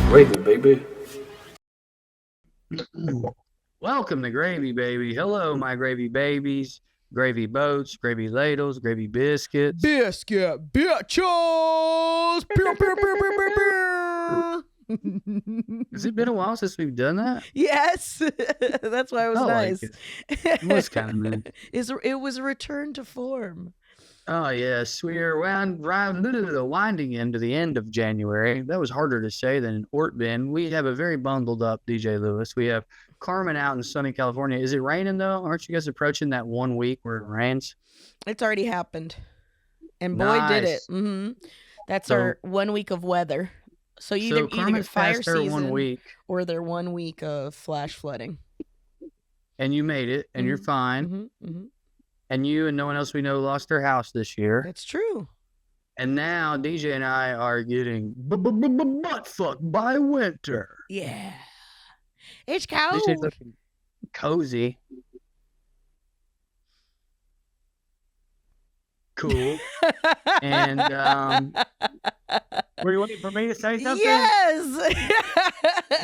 Gravy, baby. Welcome to Gravy Baby. Hello, my gravy babies, gravy boats, gravy ladles, gravy biscuits. Biscuit bitches! Pew, pew, pew, pew, pew, pew. Has it been a while since we've done that? Yes, that's why it was I like nice. It was kind of nice. It was a return to form. Oh, yes. We're winding into the end of January. That was harder to say than Ortbin. We have a very bundled up DJ Lewis. We have Carmen out in sunny California. Is it raining, though? Aren't you guys approaching that 1 week where it rains? It's already happened. And boy, did it. Nice. That's So- our 1 week of weather. So either Carmen's fire passed her 1 season week, or their 1 week of flash flooding. and you made it, and you're fine. And you and no one else we know lost their house this year. That's true. And now DJ and I are getting butt fucked by winter. Yeah. It's cold. DJ's looking cozy. Cool. And Were you waiting for me to say something? Yes.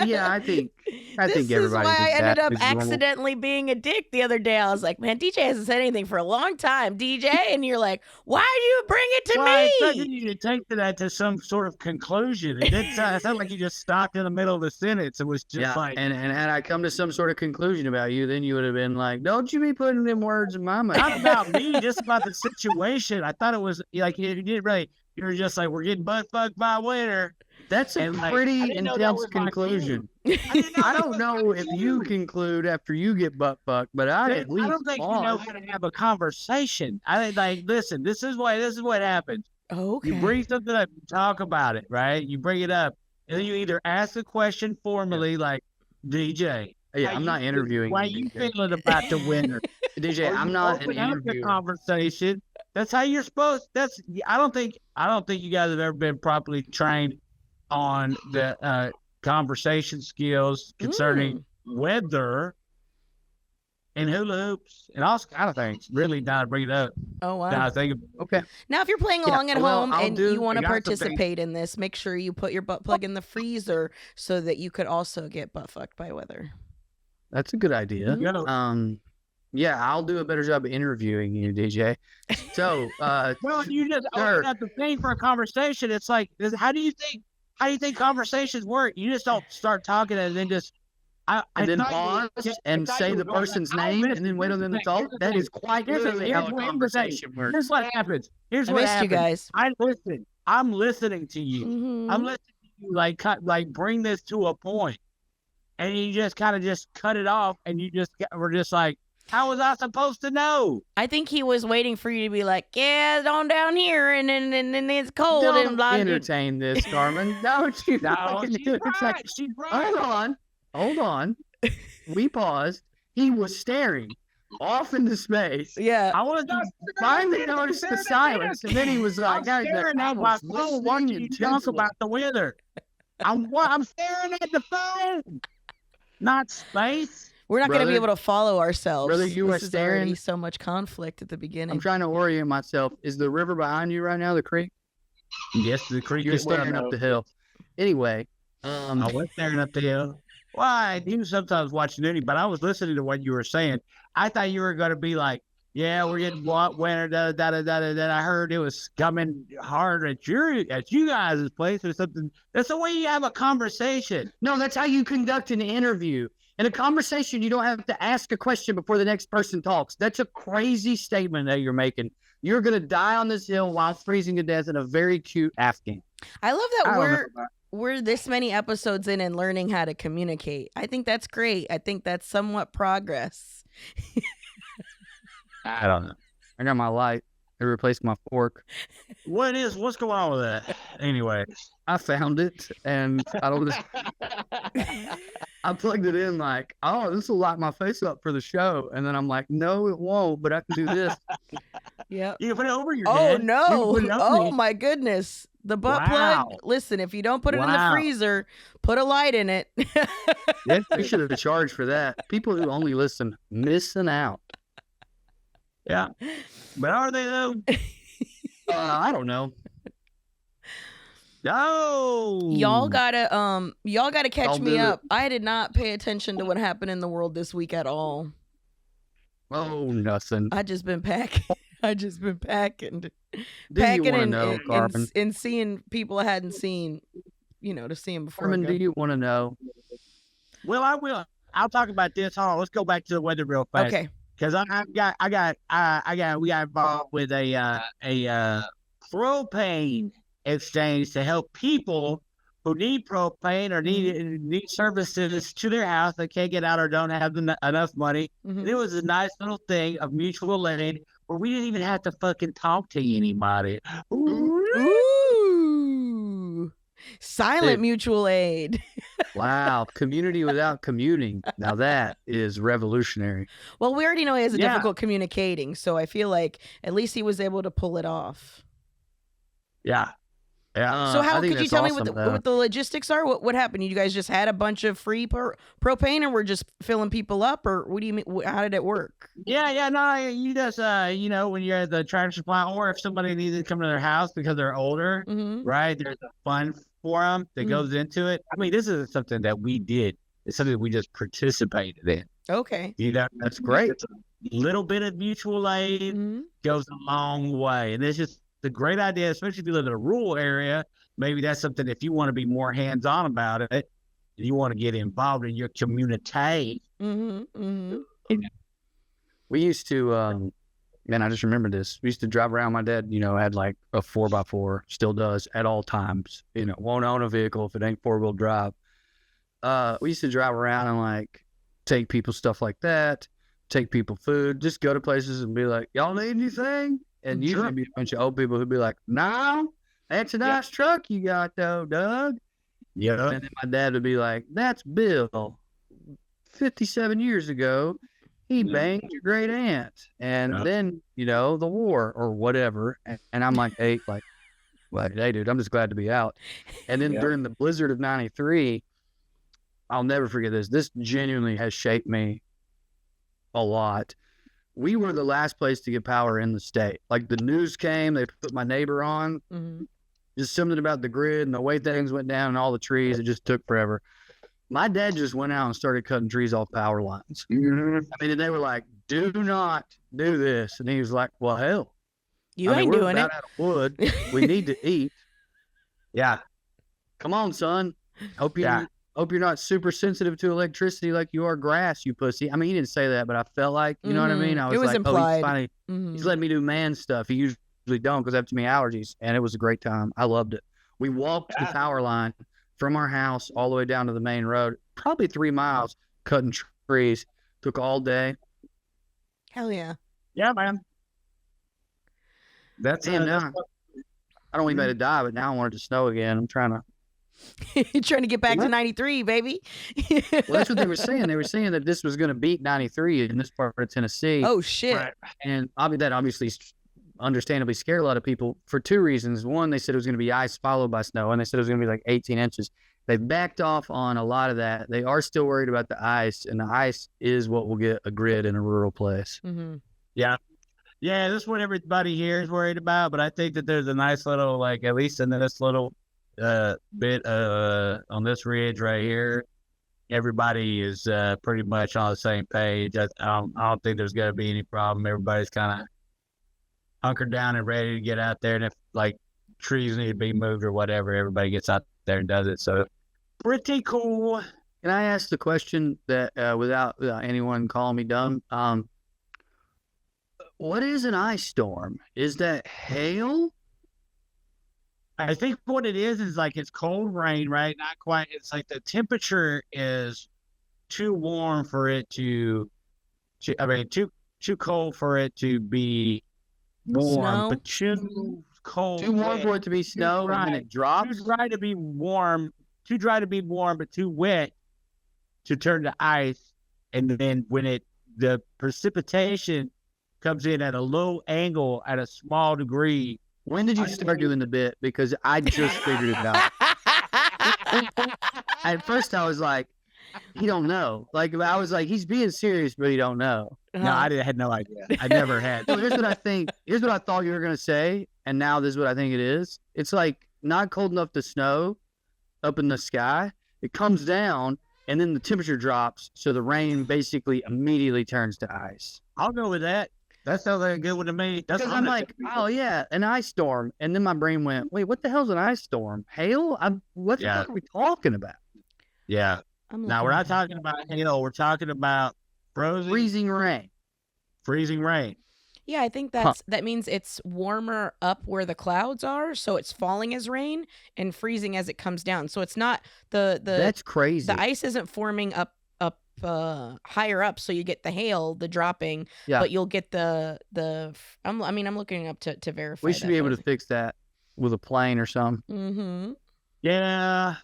yeah, I think This is everybody why I thinks ended that up is normal. accidentally being a dick the other day. I was like, man, DJ hasn't said anything for a long time, DJ. And you're like, why do you bring it to Well, I expected me? you to take that to some sort of conclusion. It didn't sound like you just stopped in the middle of the sentence. It was just Yeah, like, and had I come to some sort of conclusion about you, then you would have been like, don't you be putting them words in my mouth. not about me, just about the situation. I thought it was like you didn't really. You were just like, we're getting butt fucked by winter. That's a And, like, I pretty didn't know that intense was my conclusion. I I don't know if you conclude after you get butt fucked, but I at least I don't think you know how to have a conversation. I think, like, listen, this is what happens. Okay. You bring something up, you talk about it, right? You bring it up, and then you either ask a question formally, like, DJ. Yeah, how I'm you not feel- interviewing Why you, you DJ. feeling about the winter? DJ, Or I'm you not an open up the interviewer. conversation. That's how you're supposed. I don't think you guys have ever been properly trained on the conversation skills concerning weather and hula hoops and all kind of things. Really, now to bring it up. Oh, wow. Now I think Okay. Now, if you're playing Yeah, along at well, home I'll and do- you want I to got some things- participate in this, make sure you put your butt plug in the freezer so that you could also get butt fucked by weather. That's a good idea. you know, Yeah, I'll do a better job of interviewing you, DJ. So, well, you just Sure. open up the thing for a conversation. It's like, how do you think conversations work? You just don't start talking and then just. and then pause and say the person's name and then wait on them to talk. That is quite literally how a conversation works. Here's what happens. Here's I what missed happens. you guys. I listen. I'm listening to you. Mhm. I'm listening to you like bring this to a point, and you just kind of just cut it off, and we're just like, how was I supposed to know? I think he was waiting for you to be like, yeah, on down here, and then it's cold and Don't blah. entertain this, Carmen. Don't you? No, fucking she's do it. It's like, right. She's right. hold on. We paused. He was staring off into space. Yeah. I was not Finally noticed the silence, and then he was like, I'm staring at my phone when you talk about the weather. I'm staring at the phone, not space. We're not going to be Brother- able to follow ourselves. brother, you are This is already staring- so much conflict at the beginning. I'm trying to orient myself. Is the river behind you right now, the creek? Yes, the creek You're is staring up the hill. Anyway, I was staring up the hill. Well, I do sometimes watch the news, but I was listening to what you were saying. I thought you were going to be like, yeah, we're getting winter, Then I heard it was coming hard at you guys' place or something. That's the way you have a conversation. no, that's how you conduct an interview. In a conversation, you don't have to ask a question before the next person talks. That's a crazy statement that you're making. You're going to die on this hill while freezing to death in a very cute Afghan. I love that I don't we're know. we're this many episodes in and learning how to communicate. I think that's great. I think that's somewhat progress. I don't know. I got my light. It replaced my fork. What's going on with that? Anyway. I found it, and I don't. I plugged it in like, oh, this will light my face up for the show, and then I'm like, no, it won't, but I can do this. Yep. You can put it over your Oh head. no! You can put it over Oh your- my goodness! The butt Wow. plug. Listen, if you don't put it in the Wow. freezer, put a light in it. We should have charged for that. People who only listen missing out. Yeah. But are they though? I don't know. No. Y'all gotta catch I'll me do it. up. I did not pay attention to what happened in the world this week at all. Oh, nothing. I just been packing. Do you Packing want to and, know, and, Carmen? and seeing people I hadn't seen, to see them before. Carmen, do you want to know? Well, I will. I'll talk about this. Hold on. Let's go back to the weather real fast. Okay. Because we got involved with a propane exchange to help people who need propane or need services to their house that can't get out or don't have enough money. Mhm. And it was a nice little thing of mutual aid where we didn't even have to fucking talk to anybody. Ooh. Silent Dude. mutual aid. Wow, community without commuting. Now that is revolutionary. Well, we already know he has a Yeah. difficult communicating, so I feel like at least he was able to pull it off. Yeah. Yeah. So I how think could you that's tell me awesome, what though. the logistics are? What happened? You guys just had a bunch of free propane and we're just filling people up, or what do you mean? How did it work? Yeah, no, you just, when you're at the tractor supply, or if somebody needs to come to their house because they're older, Mm-hmm. right? There's a fund for them that goes into it. I mean, this is something that we did. It's something that we just participated in. Okay. That's great. It's a little bit of mutual aid Mm-hmm. goes a long way. And it's just a great idea, especially if you live in a rural area. Maybe that's something, if you want to be more hands-on about it, you want to get involved in your community. Mm-hmm. Mm-hmm. We used to, man, I just remember this. We used to drive around. My dad, had like a 4x4, still does at all times. Won't own a vehicle if it ain't 4-wheel drive. We used to drive around and like take people stuff like that, take people food, just go to places and be like, y'all need anything? And usually Sure. be a bunch of old people who'd be like, no, that's a nice truck you got though, Doug. Yeah. And then my dad would be like, that's Bill. 57 years ago, he banged your great aunt. And Yeah. then, the war or whatever. And I'm like, hey, hey, dude, I'm just glad to be out. And then Yeah. during the blizzard of 93, I'll never forget this. This genuinely has shaped me a lot. We were the last place to get power in the state. Like the news came, they put my neighbor on. Mm-hmm. Just something about the grid and the way things went down and all the trees. It just took forever. My dad just went out and started cutting trees off power lines. Mhm. I mean, and they were like, do not do this. And he was like, well, hell. You ain't we're doing about it. out of wood. We need to eat. Yeah. Come on, son. Hope you're not super sensitive to electricity like you are grass, you pussy. I mean, he didn't say that, but I felt like, you know what I mean? I It was like, implied. oh, he's letting me do man stuff. He usually don't because I have too many allergies. And it was a great time. I loved it. We walked the power line from our house all the way down to the main road, probably 3 miles, cutting trees. Took all day. Hell yeah. Yeah, man. That's Damn, that's now I don't want anybody to die, but now I want it to snow again. I'm trying to. You're trying to get back to 93, baby. Well, that's what they were saying. They were saying that this was going to beat 93 in this part of Tennessee. Oh, shit. Right. And that obviously understandably scared a lot of people for 2 reasons. One, they said it was going to be ice followed by snow, and they said it was going to be like 18 inches. They backed off on a lot of that. They are still worried about the ice, and the ice is what will get a grid in a rural place. Mm-hmm. Yeah, this is what everybody here is worried about. But I think that there's a nice little, like, at least in this little bit on this ridge right here, everybody is pretty much on the same page. I don't think there's going to be any problem. Everybody's kind of hunkered down and ready to get out there. And if, like, trees need to be moved or whatever, everybody gets out there and does it. So pretty cool. Can I ask the question that without anyone calling me dumb? What is an ice storm? Is that hail? I think what it is like it's cold rain, right? Not quite. It's like the temperature is too warm for it too cold for it to be warm, Snow? but too cold. Too warm for it to be snow, and then it drops? Too dry to be warm, but too wet to turn to ice. And then when the precipitation comes in at a low angle at a small degree. When did you start doing the bit? Because I just figured it out. At first I was like, he don't know. Like I was like, he's being serious, but he don't know. No, I had no idea. I never had. So here's what I think. Here's what I thought you were gonna say, and now this is what I think it is. It's like not cold enough to snow up in the sky. It comes down, and then the temperature drops, so the rain basically immediately turns to ice. I'll go with that. That sounds like a good one to me. That's Because what I'm gonna like, say. oh yeah, an ice storm, and then my brain went, wait, what the hell's an ice storm? Hail? What the Yeah. fuck are we talking about? Yeah. I'm Now we're not looking. talking about hail. We're talking about Freezing rain. freezing rain. Yeah, I think that means it's warmer up where the clouds are, so it's falling as rain and freezing as it comes down. So it's not the That's crazy. the ice isn't forming up higher up, so you get the hail, the dropping, Yeah. but you'll get I'm looking up to verify. We should be able to fix that with a plane or something. Mm-hmm. Yeah.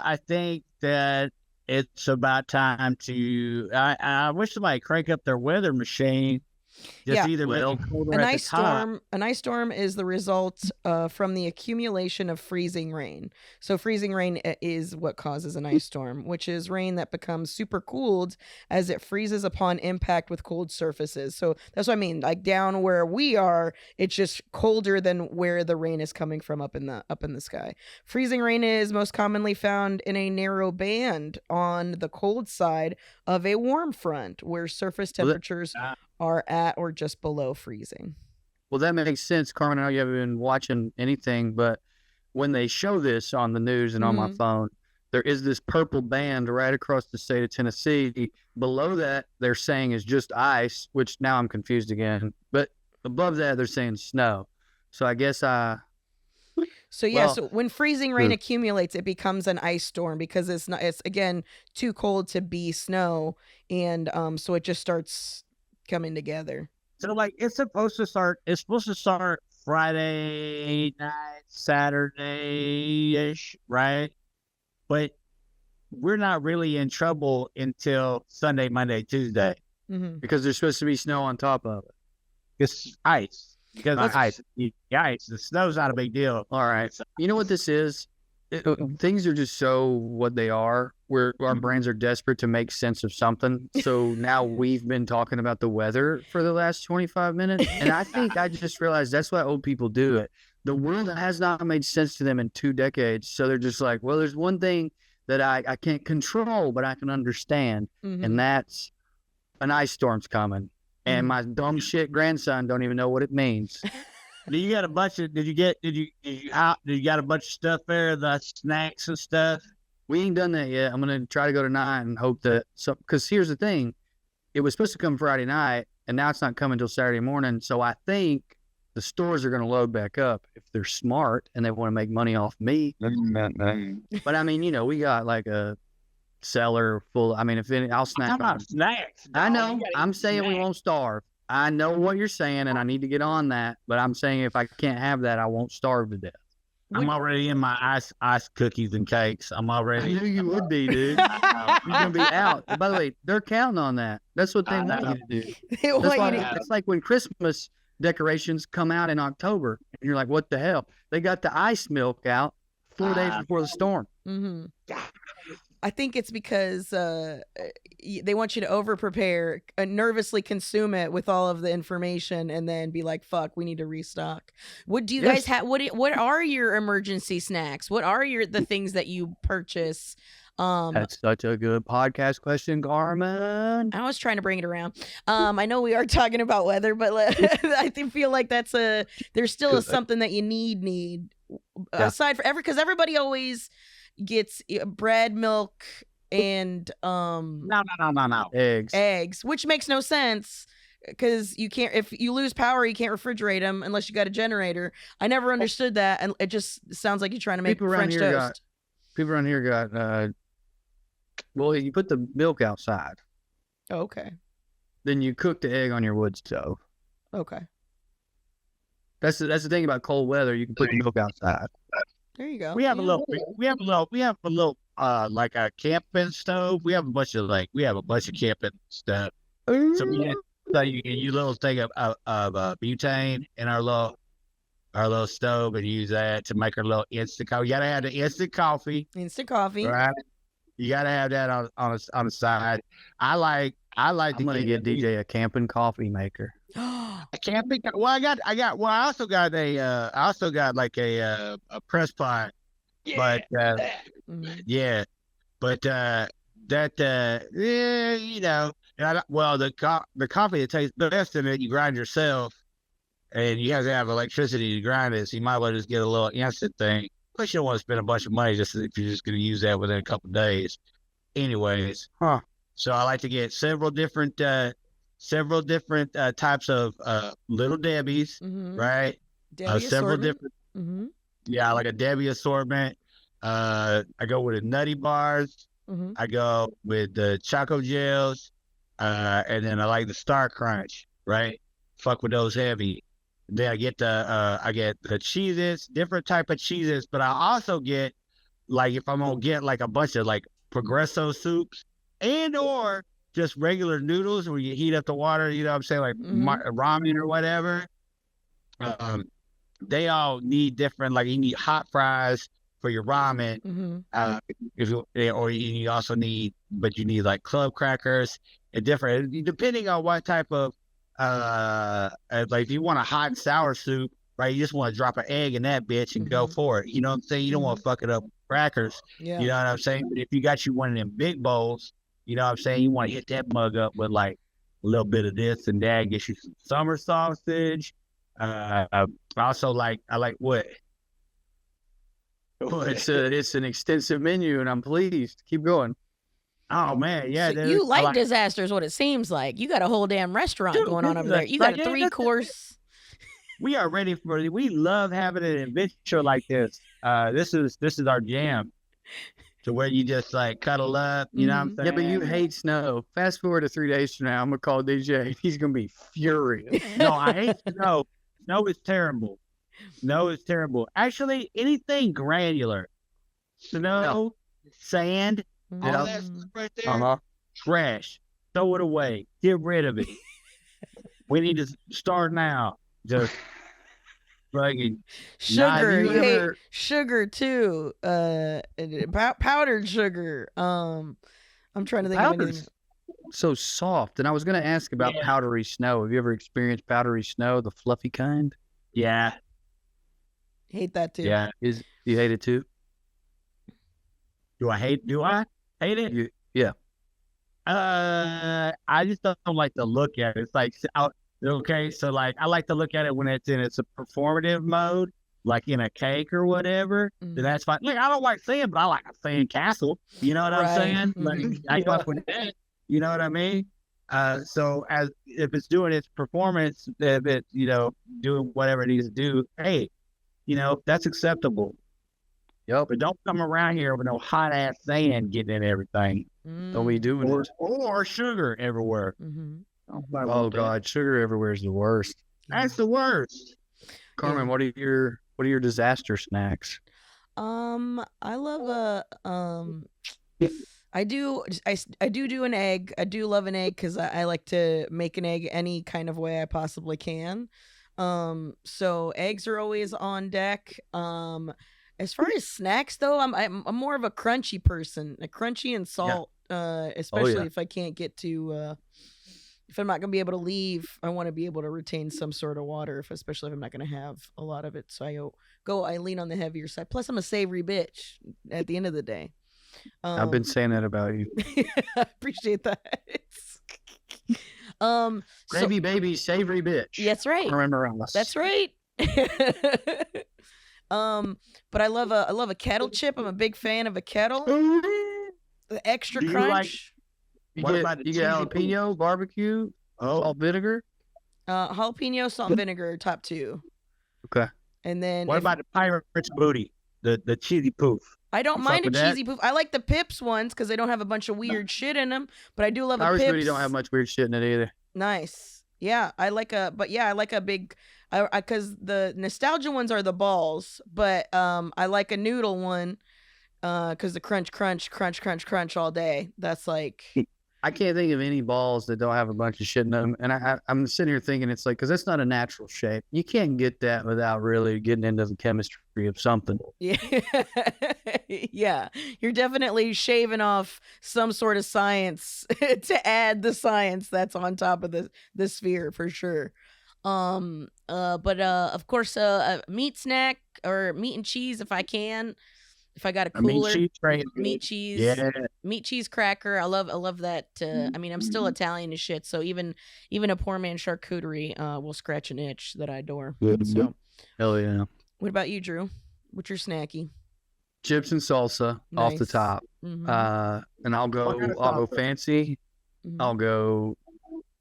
I think that it's about time to. I wish somebody crank up their weather machine. Just Yeah. either Well, make it colder An at the ice top. storm. An ice storm is the result from the accumulation of freezing rain. So freezing rain is what causes an ice storm, which is rain that becomes super cooled as it freezes upon impact with cold surfaces. So that's what I mean. Like down where we are, it's just colder than where the rain is coming from up in the sky. Freezing rain is most commonly found in a narrow band on the cold side of a warm front, where surface Well, that- temperatures are at or just below freezing. Well, that makes sense, Carmen. I know you haven't been watching anything, but when they show this on the news and on my Mhm. phone, there is this purple band right across the state of Tennessee. Below that, they're saying is just ice, which now I'm confused again. But above that, they're saying snow. So I guess So yeah, Well, so when freezing rain hmm. accumulates, it becomes an ice storm because it's again too cold to be snow, and so it just starts coming together. So like it's supposed to start. It's supposed to start Friday night, Saturday ish, right? But we're not really in trouble until Sunday, Monday, Tuesday. Mm-hmm. because there's supposed to be snow on top of it. It's ice. Because Let's- ice, the ice, the snow's not a big deal. All right. You know what this is? Things are just so what they are, where our brains are desperate to make sense of something. So now we've been talking about the weather for the last 25 minutes. And I think I just realized that's why old people do it. The world has not made sense to them in 2 decades. So they're just like, well, there's one thing that I can't control, but I can understand. Mm-hmm. And that's an ice storm's coming. And my dumb shit grandson don't even know what it means. Do you got a bunch of? Did you got a bunch of stuff there? The snacks and stuff. We ain't done that yet. I'm gonna try to go tonight and hope that because here's the thing, it was supposed to come Friday night, and now it's not coming until Saturday morning. So I think the stores are gonna load back up if they're smart and they want to make money off me. But I mean, we got like a cellar full. I mean, if any, I'll I'm snack. talking on about it. snacks. I dog. know. You gotta I'm eat saying we snacks. won't starve. I know what you're saying, and I need to get on that. But I'm saying if I can't have that, I won't starve to death. I'm already in my ice cookies and cakes. I'm I already. knew you would be, dude. You're gonna be out. By the way, they're counting on that. That's what they I want know. you to do. They That's want why you to- it's like when Christmas decorations come out in October, and you're like, "What the hell?" They got the ice milk out 4 days before the storm. Mhm. I think it's because they want you to over prepare, nervously consume it with all of the information, and then be like, "Fuck, we need to restock." What do you guys Yes. have? What are your emergency snacks? What are the things that you purchase? That's such a good podcast question, Carmen. I was trying to bring it around. I know we are talking about weather, but I feel like there's still Good. something that you need Yeah. aside from because everybody always gets bread, milk, and No. Eggs. eggs, which makes no sense because you can't. If you lose power, you can't refrigerate them unless you got a generator. I never understood that, and it just sounds like you're trying to make People around French here toast. People around here got. Well, you put the milk outside, Oh, okay, then you cook the egg on your wood stove. okay, That's the thing about cold weather. You can put the milk outside. there you go. We have a Yeah. little like a camping stove. We have a bunch of camping stuff. So you little thing of butane in our little stove and use that to make our little instant coffee. You gotta have the instant coffee, Instant coffee. right? You gotta have that on the side. I like I'm to gonna get DJ a camping coffee maker. I can't think. Well, I also got like a press pot, but yeah, but yeah, you know, and the coffee that tastes best in it, you grind yourself, and you have to have electricity to grind it, so you might well just get a little instant thing. Plus, you don't want to spend a bunch of money just if you're just going to use that within a couple of days. Anyways, so I like to get several different types of Little Debbie's, right? Debbie several assortment. different, yeah, like a Debbie assortment. I go with the Nutty Bars. I go with the Choco Gels, and then I like the Star Crunch, right? Fuck with those heavy. Then I get the Cheez-Its, different type of Cheez-Its, but I also get, like, if I'm gonna get like a bunch of like Progresso soups and or just regular noodles where you heat up the water, you know what I'm saying, like ramen or whatever. They all need different, like you need hot fries for your ramen. Or you also need, but you need like club crackers and different, depending on what type of, like if you want a hot and sour soup, right? You just want to drop an egg in that bitch and go for it. You know what I'm saying? You don't want to fuck it up with crackers. Yeah. You know what I'm saying? But if you got you one of them big bowls, you know what I'm saying? You want to hit that mug up with like a little bit of this and that, get you some summer sausage. I like what? It's an extensive menu, and I'm pleased. Keep going. Oh man, yeah. So you like disasters? What it seems like. You got a whole damn restaurant going on over there. You got a 3-course. We are ready for it. We love having an adventure like this. This is our jam. To where you just like cuddle up, you know what I'm saying? Yeah, but you hate snow. Fast forward to 3 days from now, I'm gonna call DJ. He's gonna be furious. No, I hate snow. Snow is terrible. Snow is terrible. Actually, anything granular, snow, sand, all that stuff right there, trash. Throw it away. Get rid of it. We need to start now. Just fucking sugar. You hate sugar too. Powdered sugar. I'm trying to think of anything. So soft. And I was going to ask about powdery snow. Have you ever experienced powdery snow, the fluffy kind? Yeah. Hate that too. Yeah. You hate it too? Do I hate it? Yeah. I just don't like to look at it. It's like, okay, so like I like to look at it when it's in a performative mode, like in a cake or whatever. Then that's fine. Like I don't like sand, but I like a sand castle. You know what I'm saying? Like I fuck with that. You know what I mean? So if it's doing its performance, if it doing whatever it needs to do, hey, that's acceptable. Yep. But don't come around here with no hot ass sand getting in everything. Don't be doing it. Or sugar everywhere. Oh God, sugar everywhere is the worst. That's the worst. Carmen, what are your disaster snacks? I love I do an egg. I do love an egg because I like to make an egg any kind of way I possibly can. So eggs are always on deck. As far as snacks though, I'm more of a crunchy person. A crunchy and salt. Especially if I can't get to if I'm not gonna be able to leave, I want to be able to retain some sort of water, especially if I'm not gonna have a lot of it. So I lean on the heavier side. Plus, I'm a savory bitch at the end of the day. I've been saying that about you. I appreciate that. Gravy baby, savory bitch. That's right. That's right. But I love a kettle chip. I'm a big fan of a kettle. The extra crunch. You get jalapeno, barbecue, salt, vinegar? Jalapeno, salt, and vinegar, top 2. Okay. And then what about the Pirate's Booty? The cheesy poof? I don't mind a cheesy poof. I like the Pips ones because they don't have a bunch of weird shit in them. But I do love a Pips. Pirate's Booty don't have much weird shit in it either. Nice. Yeah, I like a big. Because the nostalgia ones are the balls, but I like a noodle one. Because the crunch all day. That's like I can't think of any balls that don't have a bunch of shit in them. And I'm sitting here thinking it's like, because that's not a natural shape. You can't get that without really getting into the chemistry of something. Yeah. Yeah. You're definitely shaving off some sort of science to add the science that's on top of the sphere for sure. But of course, a meat snack or meat and cheese if I can. If I got a I mean, cooler, she's great. meat cheese, Yeah. meat cheese cracker. I love that. I mean, I'm still Italian as shit, so even a poor man charcuterie will scratch an itch that I adore. So, Hell yeah. what about you, Drew? What's your snacky? Chips and salsa off the Nice. top. Mhm. And I'll kind of go salsa? fancy. Mhm. I'll go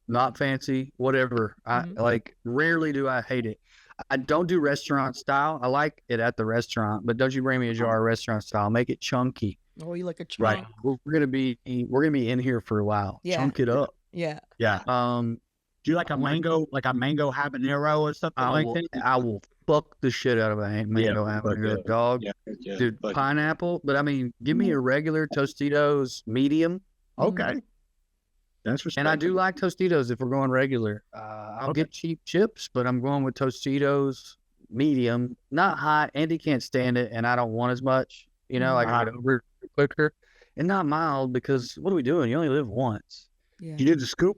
not fancy, whatever. Mhm. I like, rarely do I hate it. I don't do restaurant style. I like it at the restaurant, but don't you bring me a jar of restaurant style. Make it chunky. Oh, you like a chunk? Right. We're gonna be in here for a while. Yeah. Chunk it up. Yeah. Yeah. Um, Do you like a mango habanero or something like that? I will fuck the shit out of a mango habanero, dog. Yeah, Dude, but pineapple. But I mean, give me a regular Tostitos medium. Okay. That's And I do like Tostitos if we're going regular. I'll get cheap chips, but I'm going with Tostitos medium, not hot. Andy can't stand it, and I don't want as much. You know, like I get over it quicker, and not mild because what are we doing? You only live once. Yeah. You do the scoop?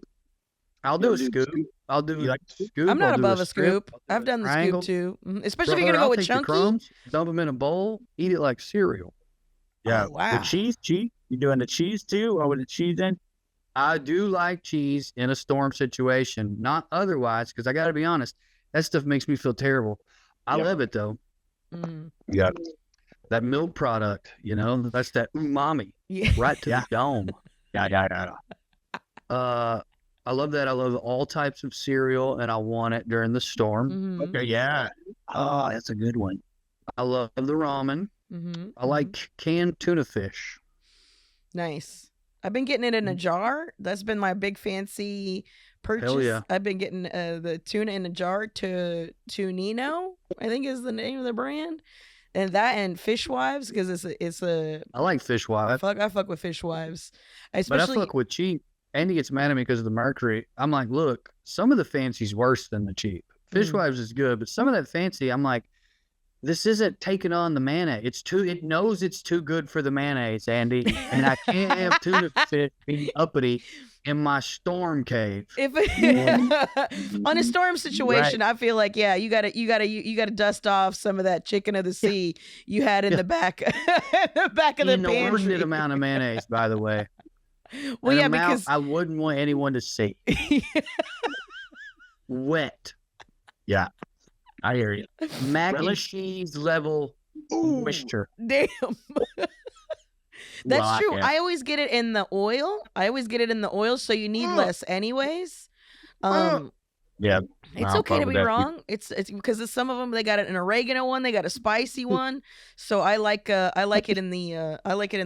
I'll do a scoop. I'll do You like a scoop. I'm not I'll do above a scoop. I'll do I've done the triangle. scoop too. Especially if Brother, you're gonna I'll go with take the chunky. crumbs, dump them in a bowl, eat it like cereal. Yeah. Oh, wow. The cheese? You doing the cheese too? Or with the cheese in? I do like cheese in a storm situation, not otherwise, because I got to be honest, that stuff makes me feel terrible. I love it though. Mhm. Yeah. That milk product, you know, that's that umami Yeah. right to the dome. Yeah. I love that. I love all types of cereal, and I want it during the storm. Mhm. Okay, yeah. Oh, that's a good one. I love the ramen. Mhm. I like canned tuna fish. Nice. I've been getting it in a jar. That's been my big fancy purchase. Hell yeah. I've been getting the tuna in a jar to Nino, I think is the name of the brand. And that and Fishwives because it's a I like fish wives, I fuck with Fishwives. but I Especially fuck with cheap. Andy gets mad at me because of the mercury. I'm like, look, some of the fancy's worse than the cheap. Fish wives is good, but some of that fancy, I'm like, this isn't taking on the mayonnaise. It knows it's too good for the mayonnaise, Andy. And I can't have tuna fish being uppity in my storm cave. if on a storm situation, I feel like you gotta dust off some of that chicken of the sea you had in the back of the Inordinate pantry. amount of mayonnaise, by the way. Well, An yeah, amount because I wouldn't want anyone to see. Wet. Yeah. I hear you. Mac and Relish? cheese level moisture. damn. That's Well, I- true. yeah. I always get it in the oil. So you need less anyways. Yeah. It's I'll okay to fuck be with that. wrong. It's because some of them they got an oregano one, they got a spicy one. So I like it in the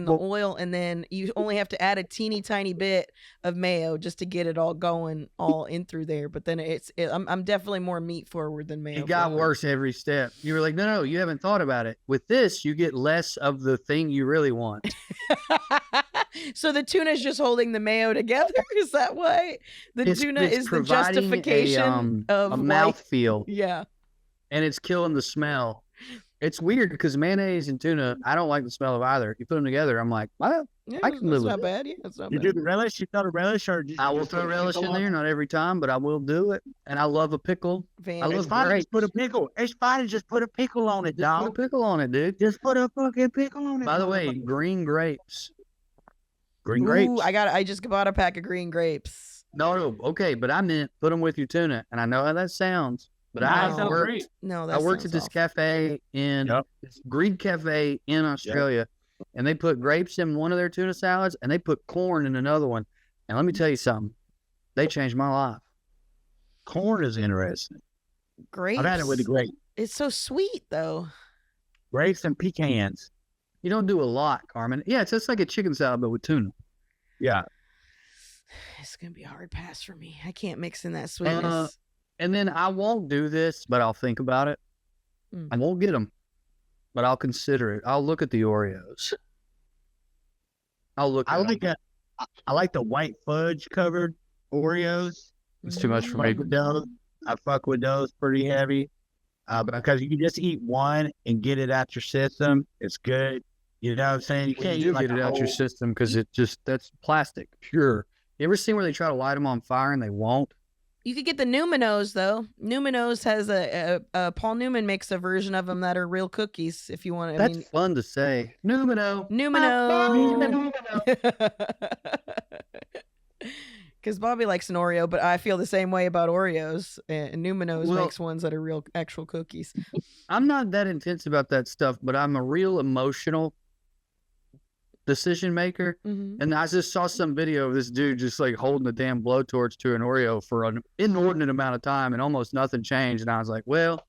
oil, and then you only have to add a teeny tiny bit of mayo just to get it all going all in through there. But then I'm definitely more meat forward than mayo. It got forward. worse every step. You were like, no, you haven't thought about it. With this, you get less of the thing you really want. So the tuna is just holding the mayo together. Is that why the tuna is the providing justification of a why- mouthfeel, Yeah. and it's killing the smell. It's weird because mayonnaise and tuna, I don't like the smell of either. You put them together, I'm like, well, Yeah, I can live that's with not it. bad. Yeah, that's not You bad. do the relish? You throw the relish or I will throw relish in there, not every time, but I will do it. And I love a pickle. Van- I It's love fine to grapes. just put a pickle. It's fine to just put a pickle on it, Just put a dog. pickle on it, dude. Just put a fucking pickle on it. By the way, green grapes. green Ooh, grapes. I just bought a pack of green grapes. No, okay, but I meant put them with your tuna. And I know how that sounds, but Nah, I it sounds worked, great. No, that I worked sounds at this awful. cafe in Yep. this Greek cafe in Australia, and they put grapes in one of their tuna salads, and they put corn in another one. And let me tell you something, they changed my life. Corn is interesting. Grapes. I've had it with the grapes. It's so sweet though. Grapes and pecans. You don't do a lot, Carmen. Yeah, it's just like a chicken salad, but with tuna. Yeah. It's gonna be a hard pass for me. I can't mix in that sweetness. And then I won't do this, but I'll think about it. Mm. I won't get them, but I'll consider it. I'll look at the Oreos. I'll look. I at like them. I like the white fudge covered Oreos. It's too much for Fuck me. with those. I fuck with those pretty heavy. Because you can just eat one and get it out your system. It's good. You know what I'm saying? You Well, can't you do eat like get it a out your whole- system because that's plastic, pure. You ever seen where they try to light them on fire and they won't? You could get the Numinos though. Numinos has a Paul Newman makes a version of them that are real cookies. If you want to, That's fun to say. Numino. Numino. Because Bobby likes an Oreo, but I feel the same way about Oreos. And Numinos Well- makes ones that are real, actual cookies. I'm not that intense about that stuff, but I'm a real emotional decision maker. Mm-hmm. And I just saw some video of this dude just like holding the damn blowtorch to an Oreo for an inordinate amount of time and almost nothing changed. And I was like, well,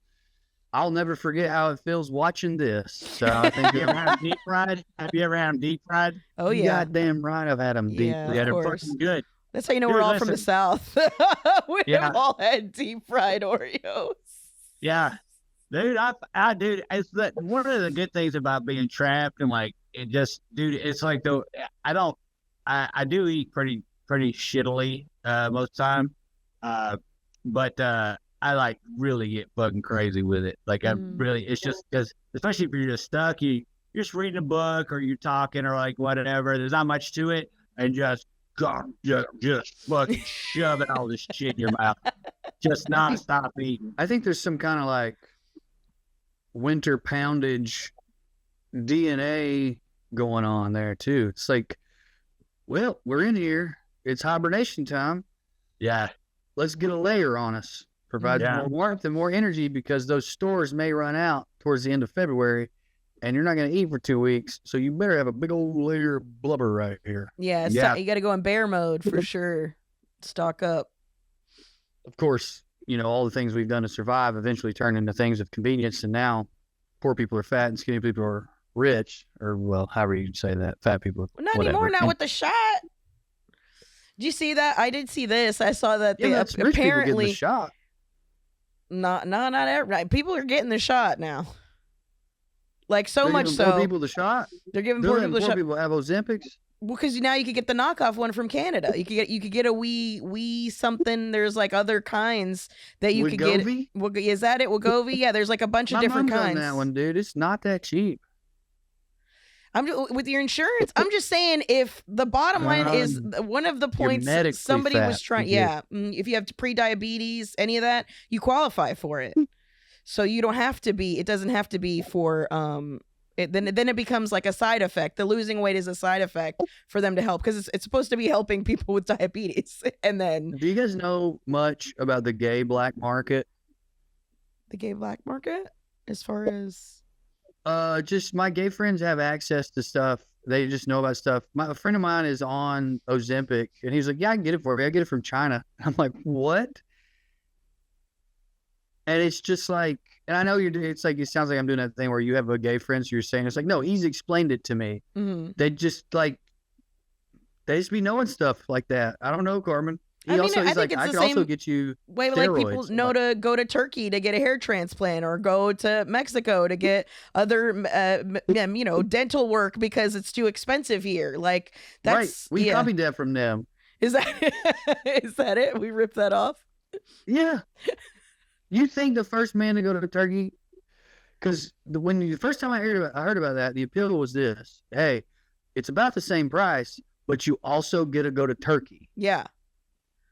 I'll never forget how it feels watching this. So I think Have you ever had 'em deep fried? Have you ever had them deep fried? Oh yeah, goddamn right, I've had them deep. Yeah, Yeah, of they're course. fucking good. that's how you know Dude, we're all from the listen. South. We've Yeah. all had deep fried Oreos. Yeah, dude, dude, it's one of the good things about being trapped and like it just, dude, it's like I do eat pretty shittily most time, but I like really get fucking crazy with it. Like it's just because, especially if you're just stuck, you're just reading a book or you're talking or like whatever. There's not much to it, and just fucking shoving all this shit in your mouth, just non-stop eating. I think there's some kind of like winter poundage DNA going on there too. It's like, well, we're in here. It's hibernation time. Yeah. Let's get a layer on us. Provide Yeah. more warmth and more energy because those stores may run out towards the end of February and you're not going to eat for 2 weeks. So you better have a big old layer of blubber right here. Yeah, Yeah. you got to go in bear mode for sure. Stock up. Of course, you know, all the things we've done to survive eventually turn into things of convenience. And now poor people are fat and skinny people are rich, or well, however you say that. Fat people. Well, not whatever. anymore. Not And- with the shot. Did you see that? I did see this. I saw that yeah, they that's rich people getting apparently the shot. not everybody. People are getting the shot now. Like so They're much giving poor so people the shot. they're giving They're poor letting people the poor shot. people have Ozympics. Well, because now you could get the knockoff one from Canada. You could get a wee something. There's like other kinds that you could get. Wegovy? Is that it? Wegovy? Yeah, there's like a bunch of My different mom's kinds. on that one, dude. It's not that cheap. With your insurance. I'm just saying, if the bottom line is one of the points medically somebody was fat, trying, you get- yeah, if you have pre-diabetes, any of that, you qualify for it. So you don't have to be. It doesn't have to be for then it becomes like a side effect. The losing weight is a side effect for them to help because it's supposed to be helping people with diabetes. And then Do you guys know much about the gay black market? the gay black market, as far as Just my gay friends have access to stuff. They just know about stuff. A friend of mine is on Ozympic, and he's like, "Yeah, I can get it for you. I get it from China." I'm like, "What?" And it's just like, and I know you're doing. It's like it sounds like I'm doing that thing where you have a gay friend, so you're saying it's like, no, he's explained it to me. mhm. They just be knowing stuff like that. I don't know, Carmen. I mean, I He's think like, it's I the could also same get you. way like people steroids, know to go to Turkey to get a hair transplant or go to Mexico to get other dental work because it's too expensive here. Like that's Right. We yeah. copied that from them. Is that is that it? We ripped that off. Yeah. You think the first man to go to Turkey? Because the first time I heard about that, the appeal was this: hey, it's about the same price, but you also get to go to Turkey. Yeah.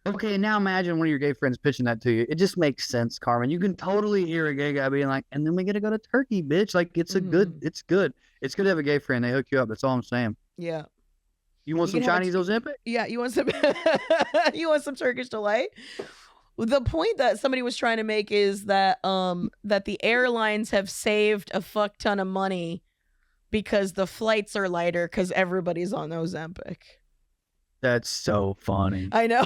Okay, now imagine one of your gay friends pitching that to you. It just makes sense, Carmen. You can totally hear a gay guy being like, "And then we get to go to Turkey, bitch." Like it's Mm-hmm. it's good. It's good to have a gay friend. They hook you up. That's all I'm saying. Yeah. You want You some can have Chinese Ozempic? Yeah, you want some you want some Turkish delight? The point that somebody was trying to make is that that the airlines have saved a fuck ton of money because the flights are lighter because everybody's on Ozempic. That's so funny. I know.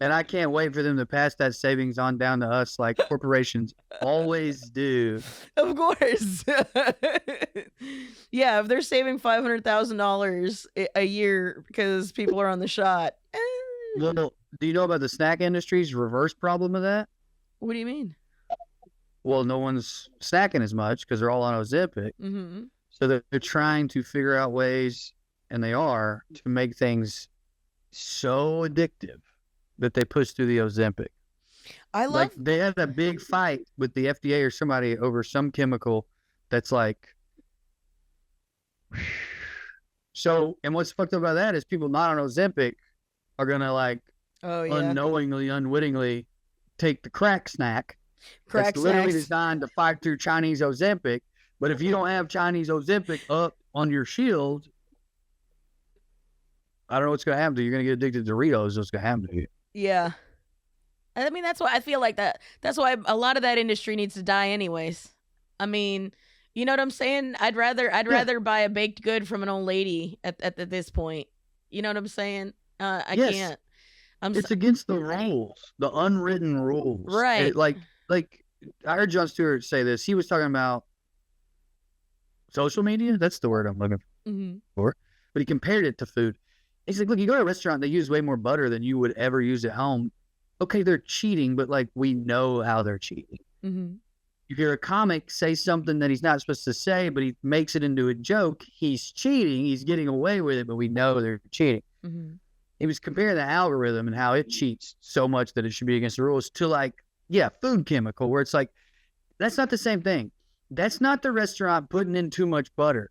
And I can't wait for them to pass that savings on down to us like corporations always do. Of course. Yeah, if they're saving $500,000 a year because people are on the shot. Well, do you know about the snack industry's reverse problem of that? What do you mean? Well, no one's snacking as much because they're all on Ozempic. Mm-hmm. So they're trying to figure out ways, and they are, to make things so addictive that they push through the Ozempic. I love. They had a big fight with the FDA or somebody over some chemical that's like. So, and what's fucked up about that is people not on Ozempic are gonna like Oh yeah. unknowingly, unwittingly take the crack snack. Crack That's literally snacks. designed to fight through Chinese Ozempic. But if you don't have Chinese Ozempic up on your shield, I don't know what's gonna happen to you. You're gonna get addicted to Doritos. What's gonna happen to you? Yeah. I mean, that's why I feel like that. That's why a lot of that industry needs to die, anyways. I mean, you know what I'm saying? I'd rather buy a baked good from an old lady at this point. You know what I'm saying? I Yes. can't. It's against the rules, the unwritten rules. Right. Like I heard Jon Stewart say this. He was talking about social media. That's the word I'm looking Mhm. for. But he compared it to food. He's like, look, you go to a restaurant, they use way more butter than you would ever use at home. Okay, they're cheating, but like we know how they're cheating. Mhm. If you're a comic, say something that he's not supposed to say, but he makes it into a joke, he's cheating. He's getting away with it, but we know they're cheating. Mhm. He was comparing the algorithm and how it cheats so much that it should be against the rules to like, yeah, food chemical, where it's like, that's not the same thing. That's not the restaurant putting in too much butter.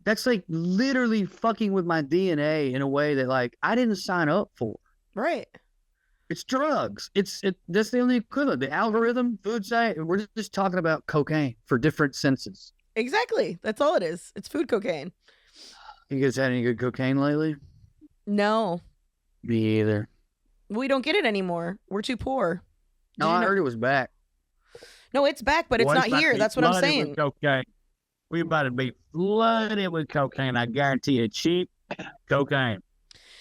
That's like literally fucking with my DNA in a way that like I didn't sign up for. Right. It's drugs. That's the only equivalent. The algorithm, food site, we're just talking about cocaine for different senses. Exactly. That's all it is. It's food cocaine. You guys had any good cocaine lately? No, Me either. we don't get it anymore. We're too poor. No, Did you I know- heard it was back. No, it's back, but it's Boy, not about to here. be That's what I'm flooded saying. with cocaine. We about to be flooded with cocaine. I guarantee you, cheap cocaine.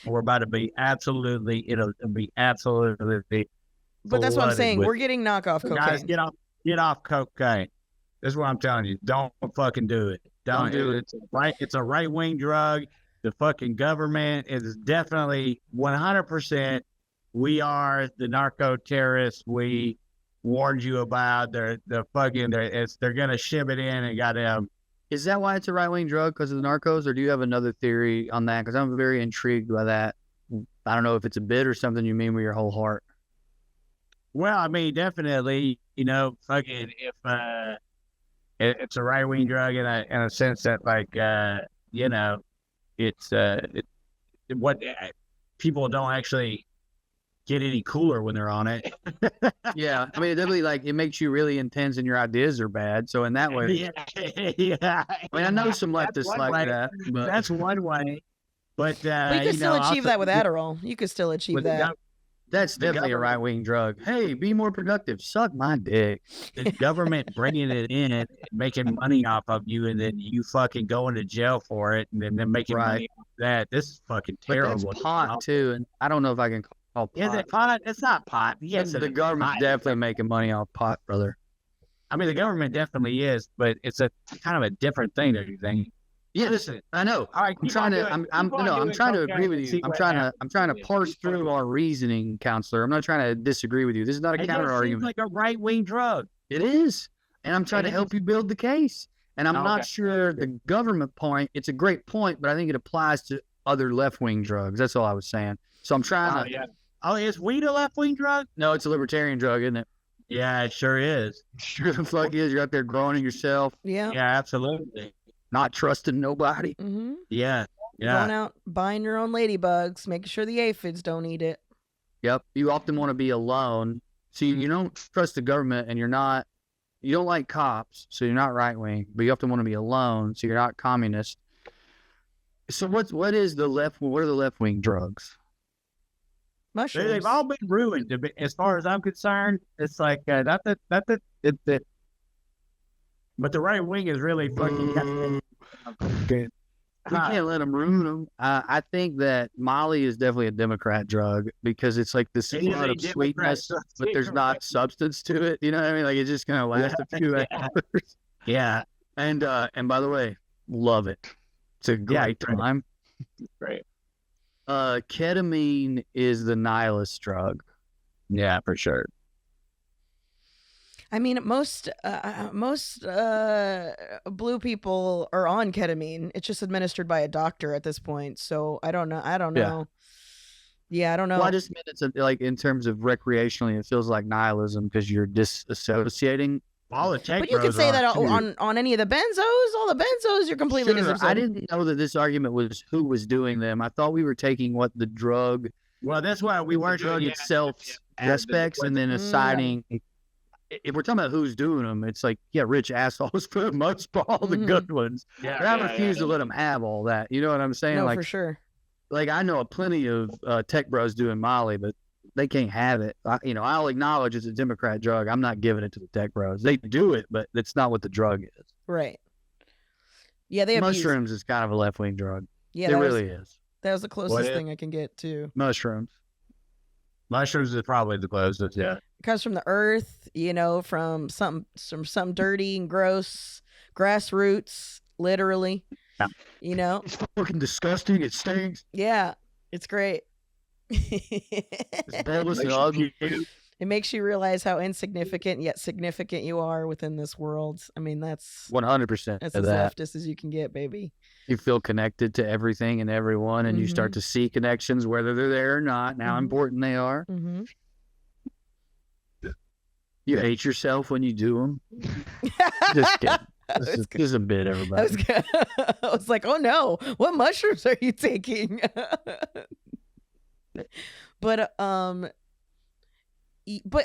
We're about to be it'll be absolutely. But that's what I'm flooded saying. with We're getting knockoff it. Guys, cocaine. get off cocaine. This is what I'm telling you. Don't fucking do it. Don't do it. It's a right wing drug. The fucking government is definitely 100%. We are the narco terrorists we warned you about. They're gonna ship it in and goddamn. Is that why it's a right-wing drug because of the narcos, or do you have another theory on that? Because I'm very intrigued by that. I don't know if it's a bit or something you mean with your whole heart. Well, I mean, definitely, fucking if it's a right wing drug in a sense that like it's what people don't actually get any cooler when they're on it. Yeah, I mean, it definitely like it makes you really intense and your ideas are bad. So in that way, yeah. I mean, I know some That's leftists one like way. that, but That's one way. But But you could still achieve also, that with Adderall. You could still achieve with the that. that's the definitely a government- right-wing drug. Hey, be more productive. Suck my dick. the government bringing it in and making money off of you, and then you fucking going to jail for it, and then making Right. money off that. This is fucking But terrible. that's pot too, and I don't know if I can call pot. Is it pot? It's not pot. Yes, the it's government's pot. definitely making money off pot, brother. I mean, the government definitely is, but it's a kind of a different thing. Don't you think? Yeah, Listen, I know. all right. I'm trying to. I'm trying to agree with you. I'm trying to parse through our reasoning, counselor. I'm not trying to disagree with you. This is not a counter Seems argument. like a right wing drug. It is, and I'm trying It to help you build the case. And I'm not Okay. sure the government point. It's a great point, but I think it applies to other left wing drugs. That's all I was saying. So I'm trying Oh to. yeah. Oh, is weed a left wing drug? No, it's a libertarian drug, isn't it? Yeah, it sure is. Sure the fuck is. You're out there growing it yourself, Yeah. Yeah, absolutely. not trusting nobody. Mm-hmm. Yeah, Going yeah. out buying your own ladybugs, making sure the aphids don't eat it. Yep. You often want to be alone. See, you don't trust the government and you don't like cops, so you're not right wing, but you often want to be alone, so you're not communist. So what are the left wing drugs? Mushrooms. They've all been ruined. As far as I'm concerned, it's like but the right wing is really fucking. We can't let them ruin them. I think that Molly is definitely a Democrat drug because it's like this It is flood a of Democrat sweetness, drug. but there's not substance to it. You know what I mean? Like it's just gonna last a few hours. Yeah, And by the way, love it. It's a great great. time. great. Ketamine is the nihilist drug. Yeah, for sure. I mean, most blue people are on ketamine. It's just administered by a doctor at this point. So I don't know. I don't Yeah. know. Yeah, I don't know. Well, I just meant it's like in terms of recreationally, it feels like nihilism because you're disassociating. All the tech But you can bros say are, that too. on any of the benzos. All the benzos, you're completely Sure, I disassociated. didn't know that this argument was who was doing them. I thought we were taking what the drug, Well, that's why we the weren't drug doing itself aspects, and then Mm. assigning. If we're talking about who's doing them, it's like, yeah, rich assholes for the most part, all the Mhm. good ones. Yeah, But I refuse to let them have all that. You know what I'm saying? No, like, for sure. like I know plenty of tech bros doing Molly, but they can't have it. I'll acknowledge it's a Democrat drug. I'm not giving it to the tech bros. They do it, but it's not what the drug is. Right. Yeah, they abuse. Mushrooms is kind of a left wing drug. Yeah, it that really was, is. that was the closest is? thing I can get to. Mushrooms. mushrooms is probably the closest. Yeah. It comes from the earth, from something dirty and gross, grassroots, literally. Yeah. It's fucking disgusting. It stinks. Yeah, it's great. It's bulbous and ugly. It makes you realize how insignificant yet significant you are within this world. I mean, that's 100% as of that. leftist as you can get, baby. You feel connected to everything and everyone, and you start to see connections, whether they're there or not, and how important they are. Mm-hmm. You hate yourself when you do them. Just kidding. This is a bit, everybody. I was good. I was like, oh no, what mushrooms are you taking? But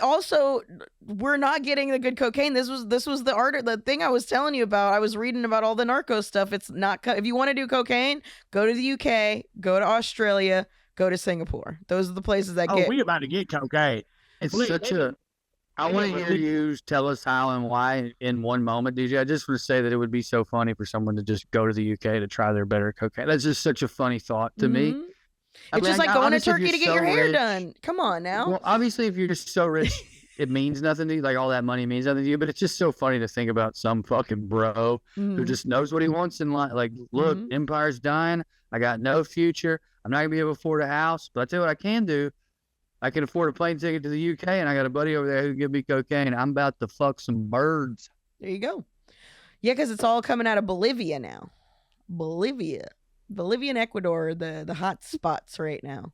also we're not getting the good cocaine. This was the thing I was telling you about. I was reading about all the narco stuff. It's not, if you want to do cocaine, go to the UK, go to Australia, go to Singapore. Those are the places that get. we about to get cocaine. It's such a. I want to hear you tell us how and why in one moment, DJ. I just want to say that it would be so funny for someone to just go to the UK to try their better cocaine. That's just such a funny thought to me. Mhm. It's just like going to Turkey to get your hair done. Come on now. Well, obviously, if you're just so rich, it means nothing to you. Like, all that money means nothing to you. But it's just so funny to think about some fucking bro who just knows what he wants in life. Like, look, empire's dying. I got no future. I'm not going to be able to afford a house. But I tell you what I can do. I can afford a plane ticket to the UK, and I got a buddy over there who can give me cocaine. I'm about to fuck some birds. There you go. Yeah, because it's all coming out of Bolivia now. Bolivia and Ecuador are the hot spots right now.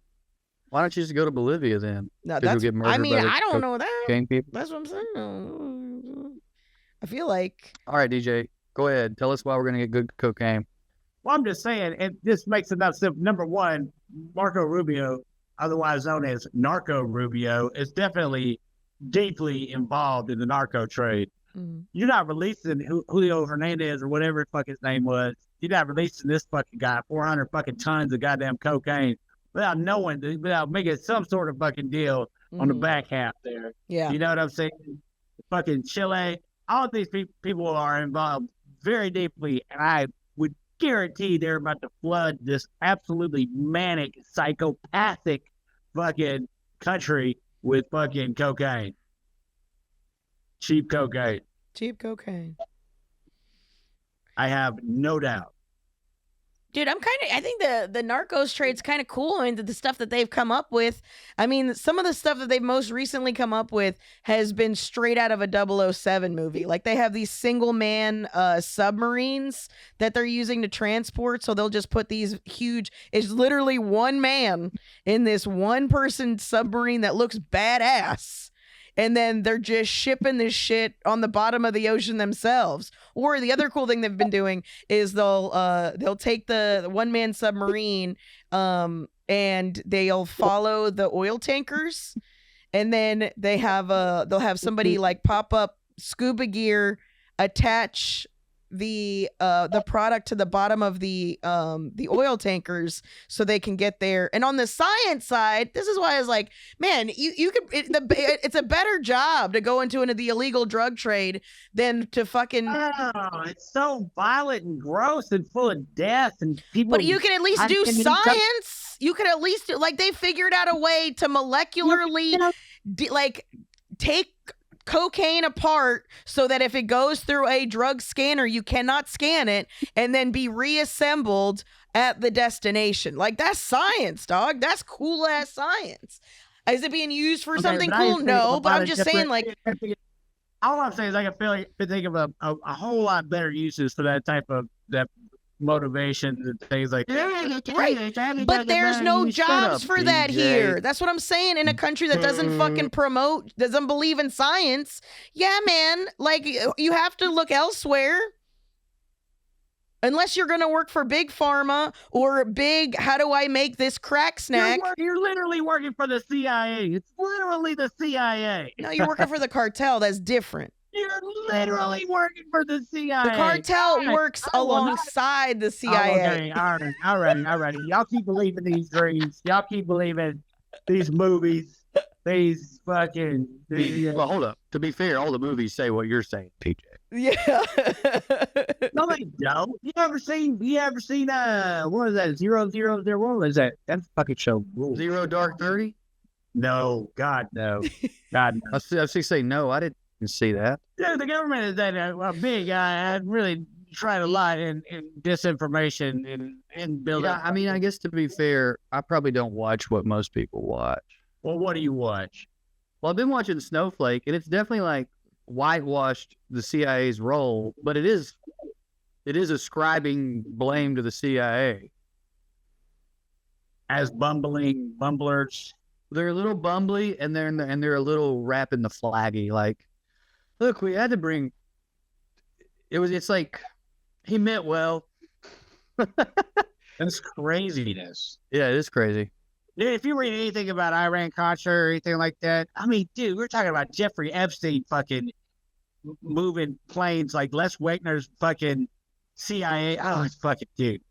Why don't you just go to Bolivia then? No, 'Cause that's. you'll get murdered I mean, by the I don't know that. cocaine people. That's what I'm saying. I feel like. All right, DJ, go ahead. Tell us why we're going to get good cocaine. Well, I'm just saying, and this makes it about simple. Number one, Marco Rubio, otherwise known as Narco Rubio, is definitely deeply involved in the narco trade. You're not releasing Julio Hernandez or whatever the fuck his name was. You're not releasing this fucking guy 400 fucking tons of goddamn cocaine without making some sort of fucking deal on the back half there. Yeah. You know what I'm saying? Fucking Chile, all of these people are involved very deeply, and I would guarantee they're about to flood this absolutely manic, psychopathic fucking country with fucking cocaine. Cheap cocaine. Cheap cocaine. I have no doubt. Dude, I think the narcos trade's kind of cool. I mean, the stuff that they've come up with. I mean, some of the stuff that they've most recently come up with has been straight out of a 007 movie. Like, they have these single man submarines that they're using to transport. So they'll just put these huge, it's literally one man in this one person submarine that looks badass. And then they're just shipping this shit on the bottom of the ocean themselves. Or the other cool thing they've been doing is they'll take the one-man submarine and they'll follow the oil tankers, and then they'll have somebody like pop up scuba gear, attach the product to the bottom of the oil tankers so they can get there. And on the science side, this is why I was like, man, it's a better job to go into the illegal drug trade than to fucking. Oh, it's so violent and gross and full of death and people. But you can at least do science. You could at least they figured out a way to molecularly take cocaine apart so that if it goes through a drug scanner, you cannot scan it and then be reassembled at the destination. Like, that's science, dog. That's cool ass science. Is it being used for something cool? No, but I'm just saying, like, all I'm saying is I can think of a whole lot better uses for that type of that motivation and things like But there's no jobs for that here. That's what I'm saying. In a country that doesn't fucking promote, doesn't believe in science. Yeah, man. Like, you have to look elsewhere. Unless you're going to work for Big Pharma or big, how do I make this crack snack? You're literally working for the CIA. It's literally the CIA. No, you're working for the cartel. That's different. You're literally working for the CIA. The cartel works alongside the CIA. Oh, okay. All right. Y'all keep believing these dreams. Y'all keep believing these movies. These fucking... Well, hold up. To be fair, all the movies say what you're saying, TJ. Yeah. No, they don't. You ever seen what is that? 000? What was that? That fucking show. Zero Dark 30? No, God no. God no. I was say no, I didn't see that. Dude, the government is that big. I really tried a lot in disinformation and build up. I mean, I guess to be fair, I probably don't watch what most people watch. Well, what do you watch? Well, I've been watching Snowflake, and it's definitely like whitewashed the CIA's role, but it is ascribing blame to the CIA as bumblers. They're a little bumbly, and they're a little rapping the flaggy. Like, look, we had to bring. It's like he meant well. That's craziness. Yeah, it is crazy. Dude, if you read anything about Iran-Contra or anything like that, I mean, dude, we're talking about Jeffrey Epstein fucking moving planes like Les Wagner's fucking CIA. Oh, it's fucking, dude.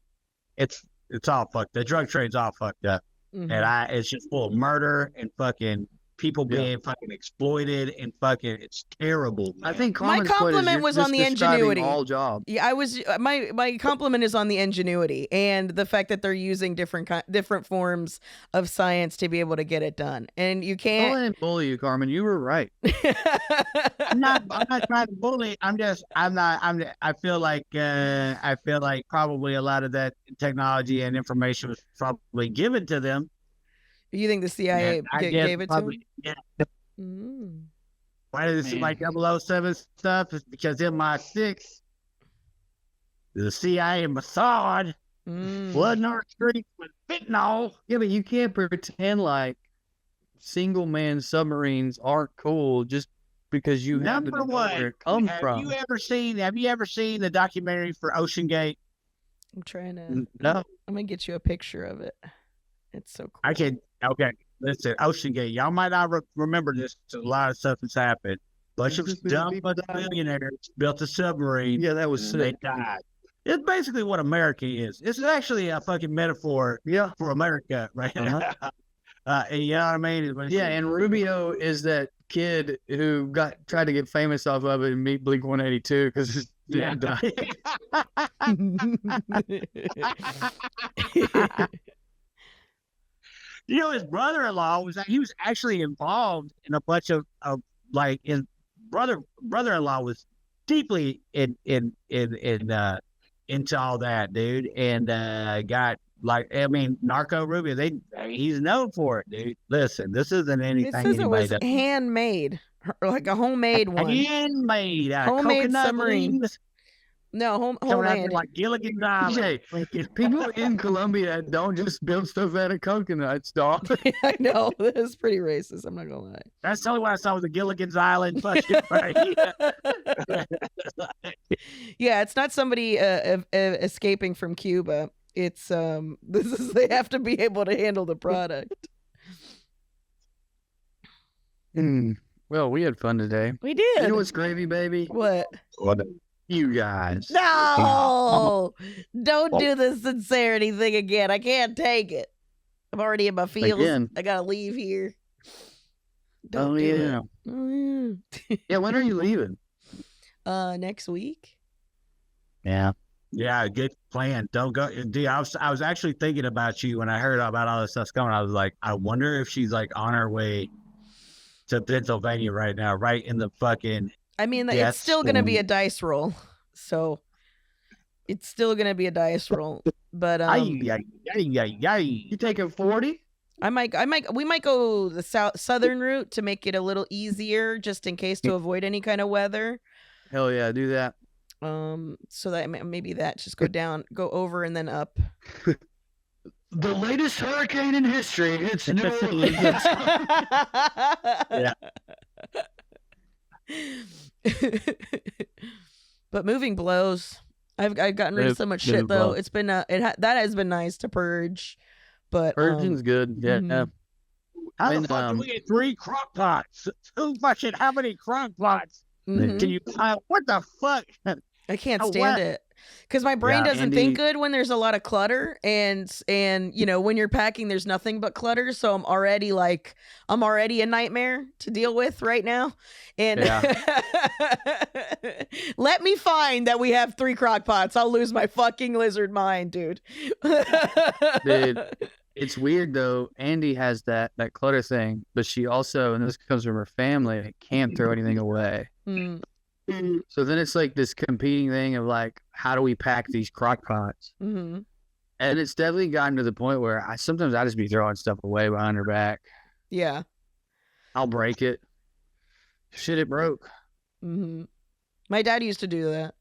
It's all fucked. The drug trade's all fucked up. Mhm. And it's just full of murder and fucking people being fucking exploited and fucking, it's terrible, man. I think My Carmen's point is compliment you're was just on the describing ingenuity. all jobs. Yeah, my compliment is on the ingenuity and the fact that they're using different forms of science to be able to get it done. And you I can't. didn't bully you, Carmen. You were right. I'm not trying to bully. I feel like probably a lot of that technology and information was probably given to them. You think the CIA gave it to him? Yeah. Mm. Why does it seem like 007 stuff? It's because MI6, the CIA and Mossad, flooding our streets with fentanyl. Yeah, but you can't pretend like single-man submarines aren't cool just because you happen to know where it comes from. Have you ever seen the documentary for Ocean Gate? I'm trying to. No. I'm gonna get you a picture of it. It's so cool. Okay, listen, Ocean Gate. Y'all might not remember this. A lot of stuff has happened. Bunch of dumb billionaires built a submarine. Yeah, that was They sick. died. It's basically what America is. It's actually a fucking metaphor for America, right? Uh-huh. And you know what I mean? Yeah, and Rubio is that kid who tried to get famous off of it and meet Blink 182 because his dad died. You know, his brother-in-law was actually involved in a bunch of like his brother-in-law was deeply into all that, dude, and got Narco Rubio. He's known for it, dude. Listen, this isn't anything. It says it was does. handmade, like a homemade one. Handmade, Homemade coconut submarine. leaves No, coming out homemade. there like Gilligan's Island. People in Colombia don't just build stuff out of coconuts, dog. I know, this is pretty racist. I'm not gonna lie. That's the only one I saw was the Gilligan's Island fucking right. Yeah, it's not somebody escaping from Cuba. It's they have to be able to handle the product. Well, we had fun today. We did. You know what's gravy, baby? What? You guys. No, don't do the sincerity thing again. I can't take it. I'm already in my feels. Again. I gotta leave here. Oh, do yeah. it. Oh, Yeah, when are you leaving? yeah. Next week. Yeah. Yeah, good plan. Don't go. Dude, I was actually thinking about you when I heard about all this stuff coming. I was like, I wonder if she's like on her way to Pennsylvania right now, right in the fucking. I mean, Yes. it's still going to be a dice roll. So it's still going to be a dice roll. But You You taking 40? We might go the southern route to make it a little easier, just in case, to avoid any kind of weather. Hell yeah, do that. So that maybe that just go over and then up. The latest hurricane in history. It's New Orleans. Yeah. But moving blows. I've gotten rid of so much shit though. It's been that has been nice to purge. But purging's good. Yeah. mhm. How the fuck do we get 3 crock pots? How many crock pots? Mhm. Can you what the fuck? I can't Oh, stand what? it because my brain Yeah, doesn't Andy- think good when there's a lot of clutter, and when you're packing, there's nothing but clutter. So I'm already a nightmare to deal with right now. And let me find that we have 3 crock pots. I'll lose my fucking lizard mind, dude. Dude, it's weird though. Andy has that clutter thing, but she also, and this comes from her family, can't throw anything away. Mm, So then it's like this competing thing of like, how do we pack these crock pots? mhm. And it's definitely gotten to the point where sometimes I just be throwing stuff away behind her back. Yeah. I'll break it. Shit, it broke. Mhm. My dad used to do that.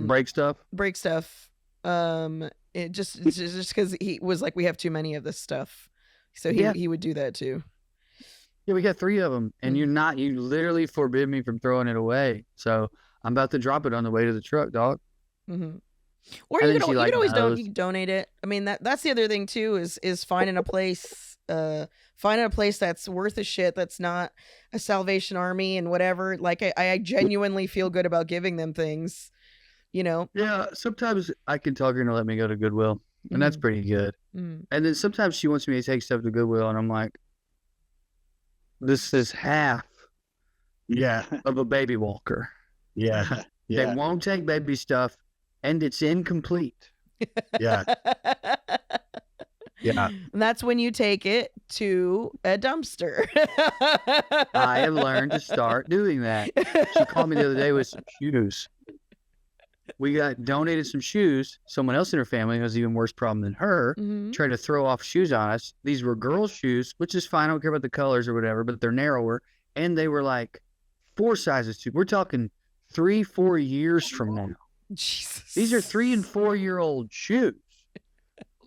Break stuff. Break stuff. It's just because he was like, we have too many of this stuff, so he would do that too. Yeah, we got 3 of them, and you literally forbid me from throwing it away. So I'm about to drop it on the way to the truck, dog. Mm-hmm. Or And you then she, could like, always knows. you can donate it. I mean, that's the other thing too, is finding a place that's worth a shit, that's not a Salvation Army and whatever. Like I genuinely feel good about giving them things, Yeah, sometimes I can talk her into let me go to Goodwill, and that's pretty good. Mm. And then sometimes she wants me to take stuff to Goodwill, and I'm like, this is half Yeah. of a baby walker. Yeah. They won't take baby stuff, and it's incomplete. Yeah. Yeah. And that's when you take it to a dumpster. I have learned to start doing that. She called me the other day with some shoes. We got donated some shoes. Someone else in her family has an even worse problem than her. Mhm. Tried to throw off shoes on us. These were girls' shoes, which is fine. I don't care about the colors or whatever, but they're narrower. And they were like 4 sizes too. We're talking 3-4 years from now. Jesus. These are 3 and 4-year-old shoes.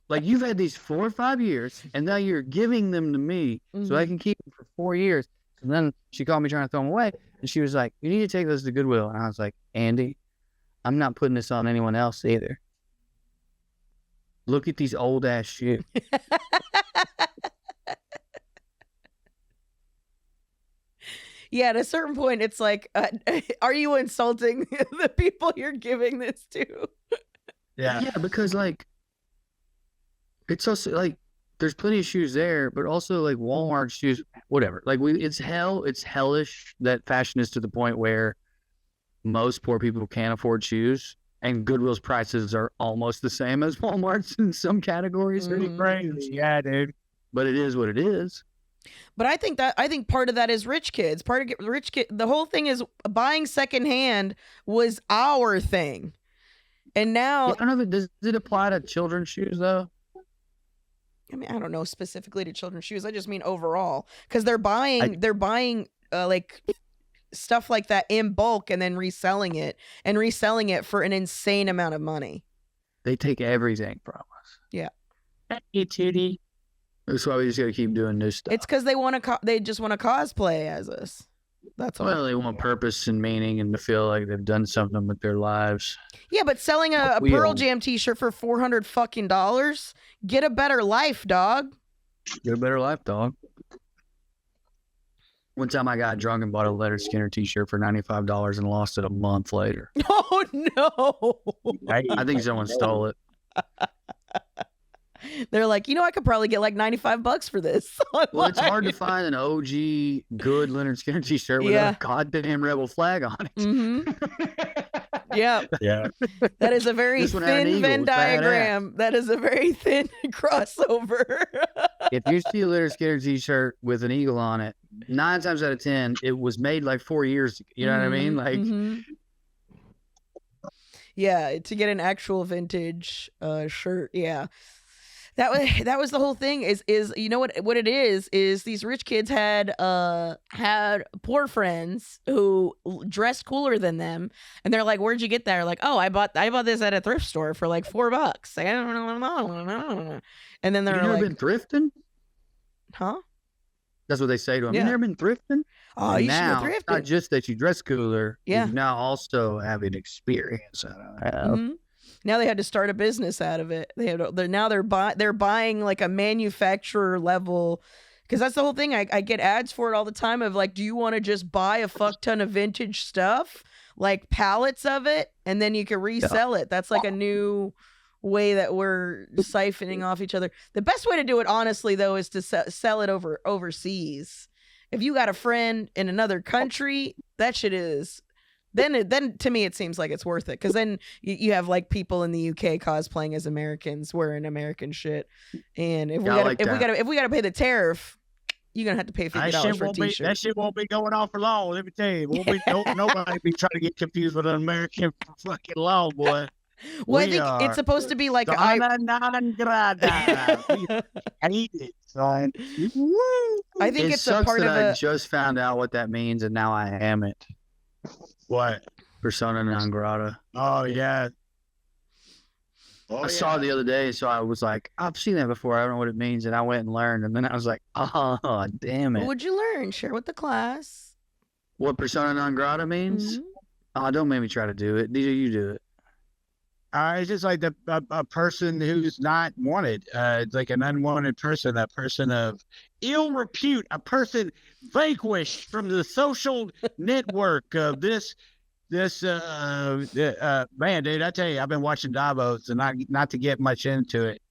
Like, you've had these 4 or 5 years, and now you're giving them to me so I can keep them for 4 years. And then she called me trying to throw them away, and she was like, you need to take those to Goodwill. And I was like, Andy, I'm not putting this on anyone else either. Look at these old-ass shoes. Yeah, at a certain point, it's like, are you insulting the people you're giving this to? Yeah. Yeah, because, like, it's also, like, there's plenty of shoes there, but also, like, Walmart shoes, whatever. Like, it's hellish that fashion is to the point where most poor people can't afford shoes, and Goodwill's prices are almost the same as Walmart's in some categories. Pretty crazy. Yeah, dude. But it is what it is. But I think part of that is rich kids. The whole thing is buying secondhand was our thing, and now I don't know if does it apply to children's shoes though. I mean, I don't know specifically to children's shoes. I just mean overall, because they're buying like stuff like that in bulk and then reselling it for an insane amount of money. They take everything from us. Yeah. Hey, Titty. That's why we just gotta keep doing new stuff. It's because they just want to cosplay as us. That's all. Well, they want purpose and meaning and to feel like they've done something with their lives. Yeah, but selling a We Pearl own. Jam T-shirt for $400 fucking dollars, get a better life, dog. Get a better life, dog. One time I got drunk and bought a Leonard Skinner t-shirt for $95 and lost it a month later. Oh no! I think someone stole it. They're like, I could probably get like $95 for this. Well, it's hard to online." find an OG good Leonard Skinner t-shirt with Yeah. a goddamn rebel flag on it. Mhm. Yeah, Yeah. that is a very This one had an thin eagle. Venn It's badass. diagram. That is a very thin crossover. If you see a Leonard Skinner t-shirt with an eagle on it, 9 times out of 10, it was made like 4 years ago. You know what I mean? Like, Mhm. Yeah, to get an actual vintage shirt, yeah. that was the whole thing. Is you know what it is these rich kids had poor friends who dressed cooler than them, and they're like, "Where'd you get that?" They're like, "Oh, I bought this at a thrift store for like $4." And then they're You never like, been thrifting? "Huh? That's what they say to him. Yeah. You never been thrifting? Oh, And you should now, go it's not thrifting." just that you dress cooler, Yeah. you now also have an experience out of it. Mhm. Now they had to start a business out of it. They're buying like a manufacturer level, because that's the whole thing. I get ads for it all the time of like, do you want to just buy a fuck ton of vintage stuff, like pallets of it, and then you can resell it? That's like a new way that we're siphoning off each other. The best way to do it, honestly, though, is to sell it overseas. If you got a friend in another country, that shit is. Then to me it seems like it's worth it, because then you have like people in the UK cosplaying as Americans wearing American shit, and if we gotta pay the tariff, you're gonna have to pay $50 for a t-shirt. That shit won't be going on for long. Let me tell you, nobody be trying to get confused with an American fucking law, boy. Well, I think it's supposed to be like We hate it, son. I think It it's a sucks part that of I a. just found out what that means, and now I am it. What? Persona non grata. Oh yeah. I saw it the other day, so I was like, I've seen that before. I don't know what it means, and I went and learned, and then I was like, oh, damn it. What would you learn? Share with the class. What persona non grata means? Mhm. Oh, don't make me try to do it. DJ, you do it. It's just like a person who's not wanted. It's like an unwanted person, a person of ill repute, a person vanquished from the social network of this man, dude. I tell you, I've been watching Davos, and not to get much into it,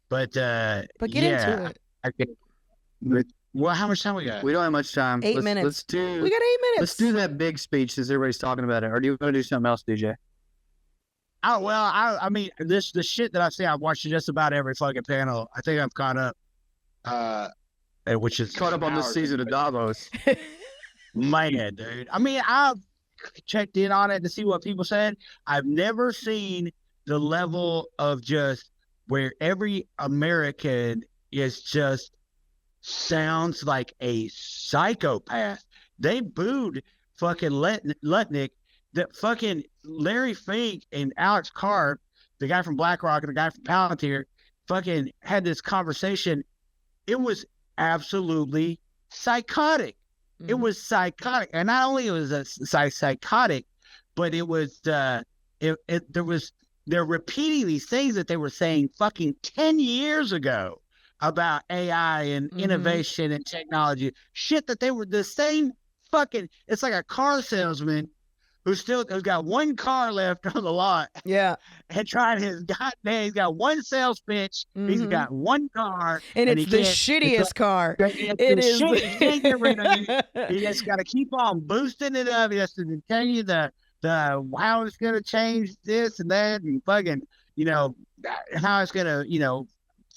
but But get yeah, into it. I can. Well, how much time we got? We don't have much time. 8 minutes. Let's do. We got 8 minutes. Let's do that big speech since everybody's talking about it. Or do you want to do something else, DJ? Oh well, I mean, the shit that I see, I've watched just about every fucking panel. I think I'm caught up. Which is Caught up on this hours season of Davos. Man, dude. I mean, I've checked in on it to see what people said. I've never seen the level of just where every American is just sounds like a psychopath. They booed fucking Lutnick. That fucking Larry Fink and Alex Carr, the guy from BlackRock and the guy from Palantir, fucking had this conversation. It was absolutely psychotic. It was psychotic, and not only was it psychotic, but it was they're repeating these things that they were saying fucking 10 years ago about AI and innovation and technology. Shit that they were the same fucking. It's like a car salesman who's got one car left on the lot. Yeah. And trying his goddamn, he's got one sales pitch. He's got one car. And it's the shittiest car. It is. He can't get rid of it. He just got to keep on boosting it up. He has to tell you the how it's going to change this and that, and fucking, how it's going to,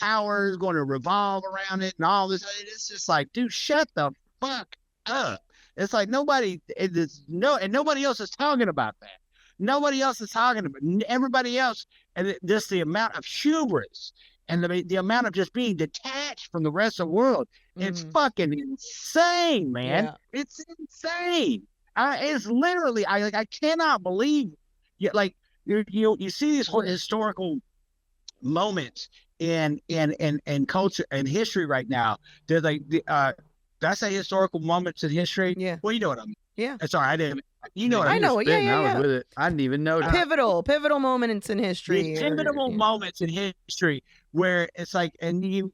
power is going to revolve around it and all this. It's just like, dude, shut the fuck up. It's like nobody else is talking about that. Nobody else is talking about everybody else, and just the amount of hubris and the amount of just being detached from the rest of the world. It's fucking insane, man. Yeah. It's insane. It's literally I cannot believe. Like you see these historical moments in culture and history right now. There's like did I say historical moments in history? Yeah. Well, you know what I mean. Yeah. Sorry, I didn't. You know what I know. Yeah. I was with it. I didn't even know. Pivotal moments in history. Pivotal moments in history where it's like, and you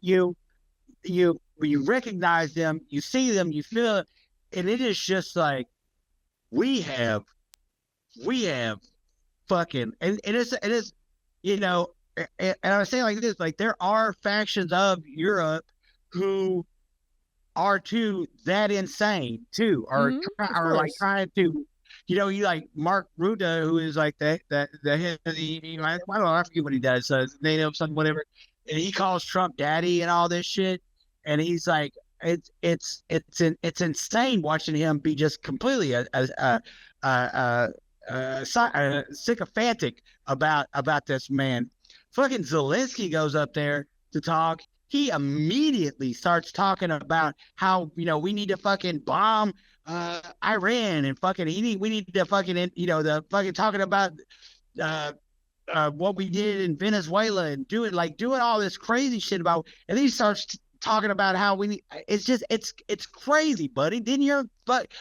recognize them, you see them, you feel it, and it is just like we have fucking and it is and I was saying like this, like there are factions of Europe who are too that insane too, or like trying to, you like Mark Rutte, who is like the head of the, I don't know, I forget what he does, native something whatever, and he calls Trump daddy and all this shit, and he's like, it's insane watching him be just completely sycophantic about this man. Fucking Zelensky goes up there to talk, he immediately starts talking about how, we need to fucking bomb Iran and fucking we need to fucking, the fucking talking about what we did in Venezuela and doing all this crazy shit about, and then he starts talking about how we need. It's crazy, buddy. Didn't you? But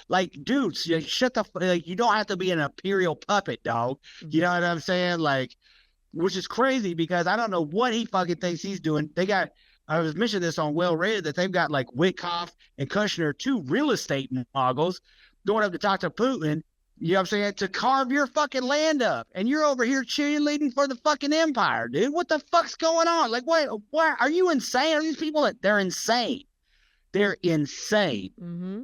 dude, shut the you don't have to be an imperial puppet, dog. You know what I'm saying? Which is crazy because I don't know what he fucking thinks he's doing. I was mentioning this on Well Read that they've got Witkoff and Kushner, 2 real estate moguls, going up to talk to Putin. You know what I'm saying? To carve your fucking land up. And you're over here cheerleading for the fucking empire, dude. What the fuck's going on? Wait, why are you insane? Are these people they're insane? They're insane. Mm-hmm.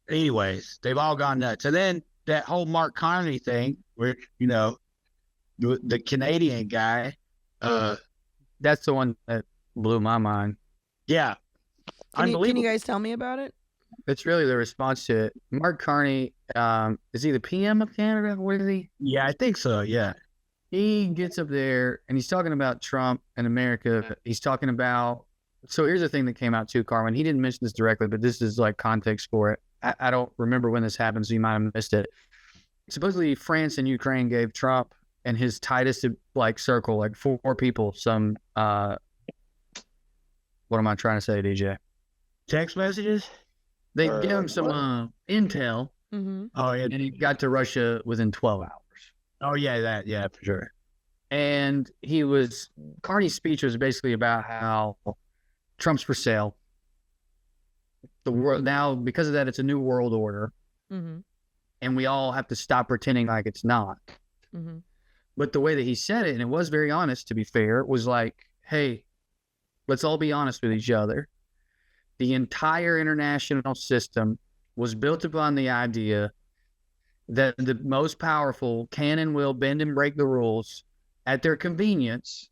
Anyways, they've all gone nuts. And then that whole Mark Carney thing, where, the Canadian guy. That's the one that blew my mind. Yeah. Can you guys tell me about it? It's really the response to it. Mark Carney, is he the PM of Canada? What is he? Yeah, I think so. Yeah. He gets up there and he's talking about Trump and America. He's talking about. So here's the thing that came out too, Carmen. He didn't mention this directly, but this is context for it. I don't remember when this happened, so you might have missed it. Supposedly, France and Ukraine gave Trump and his tightest circle 4 people some. What am I trying to say, DJ? Text messages. They gave him some intel. Mm-hmm. Oh yeah, and he got to Russia within 12 hours. Oh yeah, for sure. And Carney's speech was basically about how Trump's for sale. The world now, because of that, it's a new world order, mm-hmm. and we all have to stop pretending like it's not. Mm-hmm. But the way that he said it, and it was very honest, to be fair, was hey, let's all be honest with each other. The entire international system was built upon the idea that the most powerful can and will bend and break the rules at their convenience.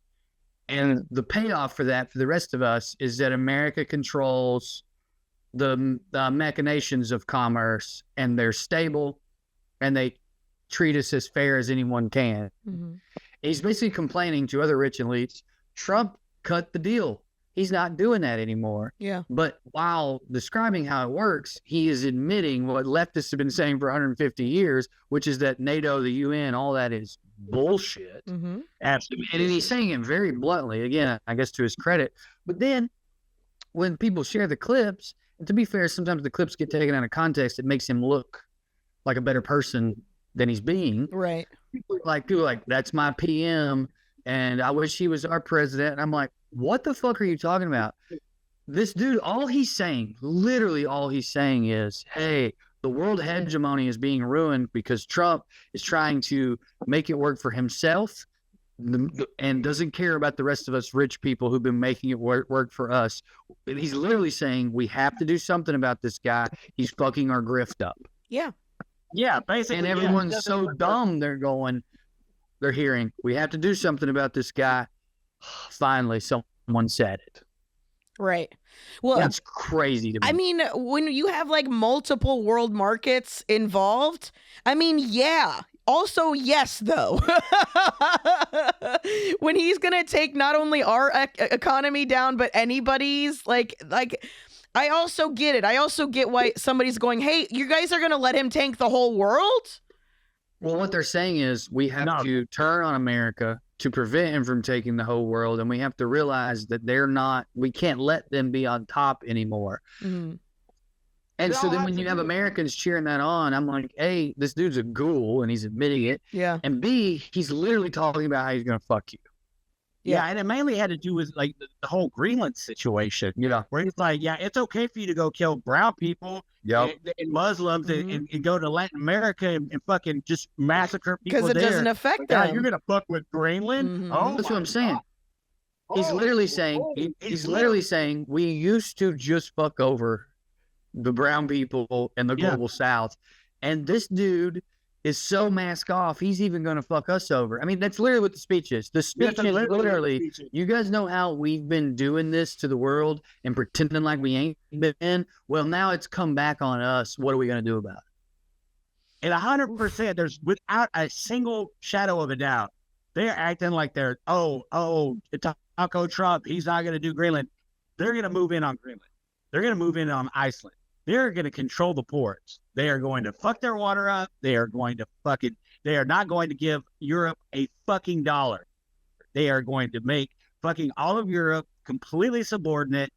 And the payoff for that, for the rest of us, is that America controls the machinations of commerce, and they're stable, and they treat us as fair as anyone can. Mm-hmm. He's basically complaining to other rich elites, Trump cut the deal. He's not doing that anymore. Yeah. But while describing how it works, he is admitting what leftists have been saying for 150 years, which is that NATO, the UN, all that is bullshit. Mm-hmm. Absolutely. And he's saying it very bluntly, again, I guess to his credit. But then when people share the clips, and to be fair, sometimes the clips get taken out of context. It makes him look like a better person than he's being. Right. People are like, that's my PM, and I wish he was our president. And I'm like, what the fuck are you talking about? This dude, all he's saying, literally all he's saying is, hey, the world hegemony is being ruined because Trump is trying to make it work for himself and doesn't care about the rest of us rich people who've been making it work for us. He's literally saying we have to do something about this guy. He's fucking our grift up. Yeah. Yeah, basically. And everyone's so dumb, they're hearing, we have to do something about this guy. Finally, someone said it. Right. Well, that's crazy to me. I mean, when you have multiple world markets involved, yeah. Also, yes, though. When he's going to take not only our economy down, but anybody's, I also get it. I also get why somebody's going, hey, you guys are going to let him tank the whole world? Well, what they're saying is we have to turn on America to prevent him from taking the whole world, and we have to realize that we can't let them be on top anymore. Mm-hmm. And so then when you have Americans cheering that on, I'm like, A, this dude's a ghoul, and he's admitting it. Yeah. And B, he's literally talking about how he's going to fuck you. Yeah, and it mainly had to do with the whole Greenland situation. Where he's like, yeah, it's okay for you to go kill brown people and Muslims and go to Latin America and fucking just massacre people because it doesn't affect them. You're gonna fuck with Greenland? Mm-hmm. Oh, that's what I'm saying. He's literally saying we used to just fuck over the brown people and the global South, and this dude is so mask off, he's even going to fuck us over. I mean, that's literally what the speech is. The speech is literally, you guys know how we've been doing this to the world and pretending like we ain't been? Well, now it's come back on us. What are we going to do about it? And 100%, there's without a single shadow of a doubt, they're acting like they're, talking Uncle Trump, he's not going to do Greenland. They're going to move in on Greenland. They're going to move in on Iceland. They're going to control the ports. They are going to fuck their water up. They are going to they are not going to give Europe a fucking dollar. They are going to make fucking all of Europe completely subordinate.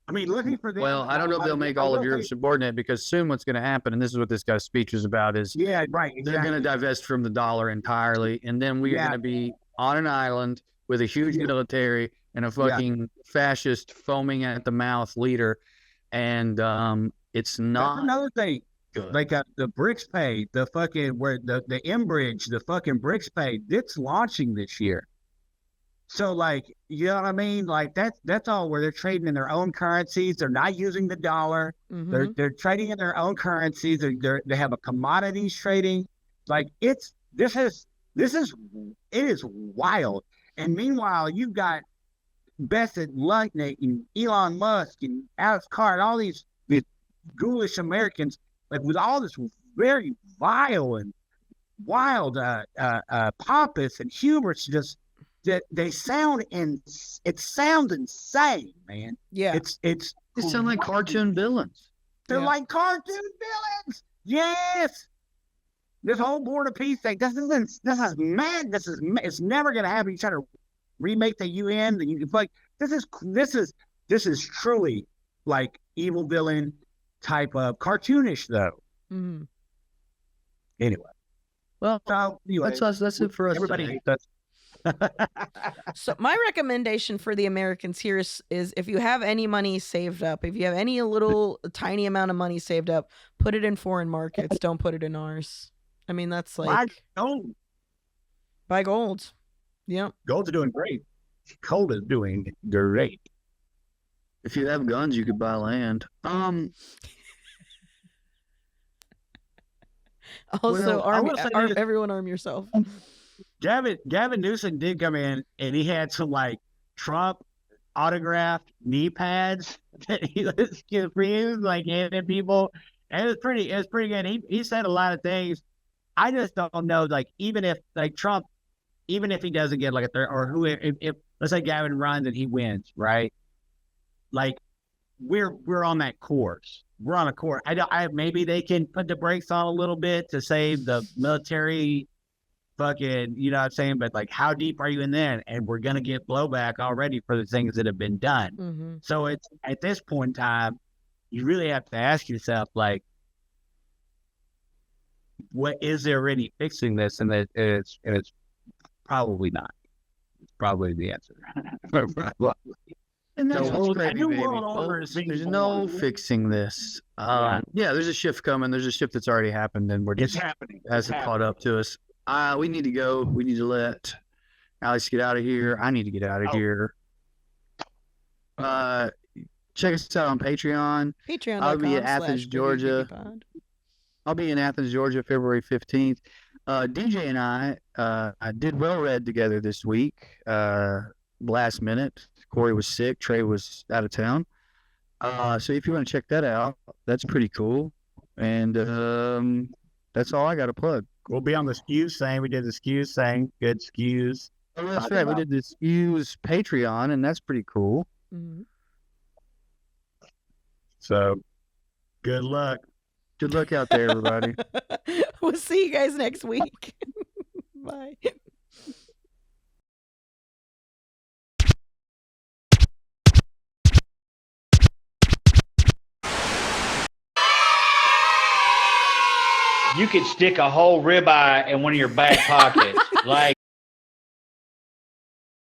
I mean, looking for them. Well, I don't know if they'll make all of Europe subordinate, because soon what's going to happen, and this is what this guy's speech is about, is yeah, right. Exactly. They're going to divest from the dollar entirely, and then we are going to be on an island with a huge military and a fucking fascist foaming at the mouth leader, and it's not. That's another thing. Good. Like the BRICS pay, the fucking where the M-Bridge, the fucking BRICS pay, it's launching this year. So like, you know what I mean? Like that's all where they're trading in their own currencies. They're not using the dollar. Mm-hmm. They're trading in their own currencies. They have a commodities trading. Like it is wild. And meanwhile, you've got Besset Lutnick and Elon Musk and Alex Carr and all these ghoulish Americans, like with all this very vile and wild pompous and humorous, just that they sound it sounds insane, man. Yeah, they sound like cartoon villains. They're like cartoon villains. Yes. This whole Board of Peace thing, this is mad. It's never gonna happen. You try to remake the UN, and you can like this is truly like evil villain type of cartoonish though. Mm-hmm. Anyway, well, anyway, that's it for us. Everybody today. hates us. So my recommendation for the Americans here is if you have any money saved up, if you have any little tiny amount of money saved up, put it in foreign markets. Don't put it in ours. I mean, that's like buy gold. Yep. Gold's doing great. Gold is doing great. If you have guns, you could buy land. Also, well, everyone arm yourself. Gavin Newsom did come in, and he had some like Trump autographed knee pads that he was like handing people, and it was pretty good. He said a lot of things. I just don't know, like even if like Trump, even if he doesn't get like a third, or who if let's say Gavin runs and he wins, right? Like we're on that course. We're on a course. Maybe they can put the brakes on a little bit to save the military fucking, you know what I'm saying? But like, how deep are you in there? And we're going to get blowback already for the things that have been done. Mm-hmm. So it's at this point in time, you really have to ask yourself, like, what is there already fixing this? And it's probably not. It's probably the answer. And that's what's crazy, New baby. world order is being There's born. no fixing this. There's a shift coming. There's a shift that's already happened, and It's happening. Hasn't caught up to us. We need to go. We need to let Alex get out of here. I need to get out of here. Check us out on Patreon. I'll be in Athens, Georgia. I'll be in Athens, Georgia, February 15th. DJ and I did well read together this week. Last minute. Corey was sick. Trey was out of town. So if you want to check that out, that's pretty cool. And that's all I got to plug. We'll be on the SKUs thing. We did the SKUs thing. Good SKUs. Oh, that's right. We did the SKUs Patreon, and that's pretty cool. Mm-hmm. So, good luck. Good luck out there, everybody. We'll see you guys next week. Bye. You could stick a whole ribeye in one of your back pockets. Like,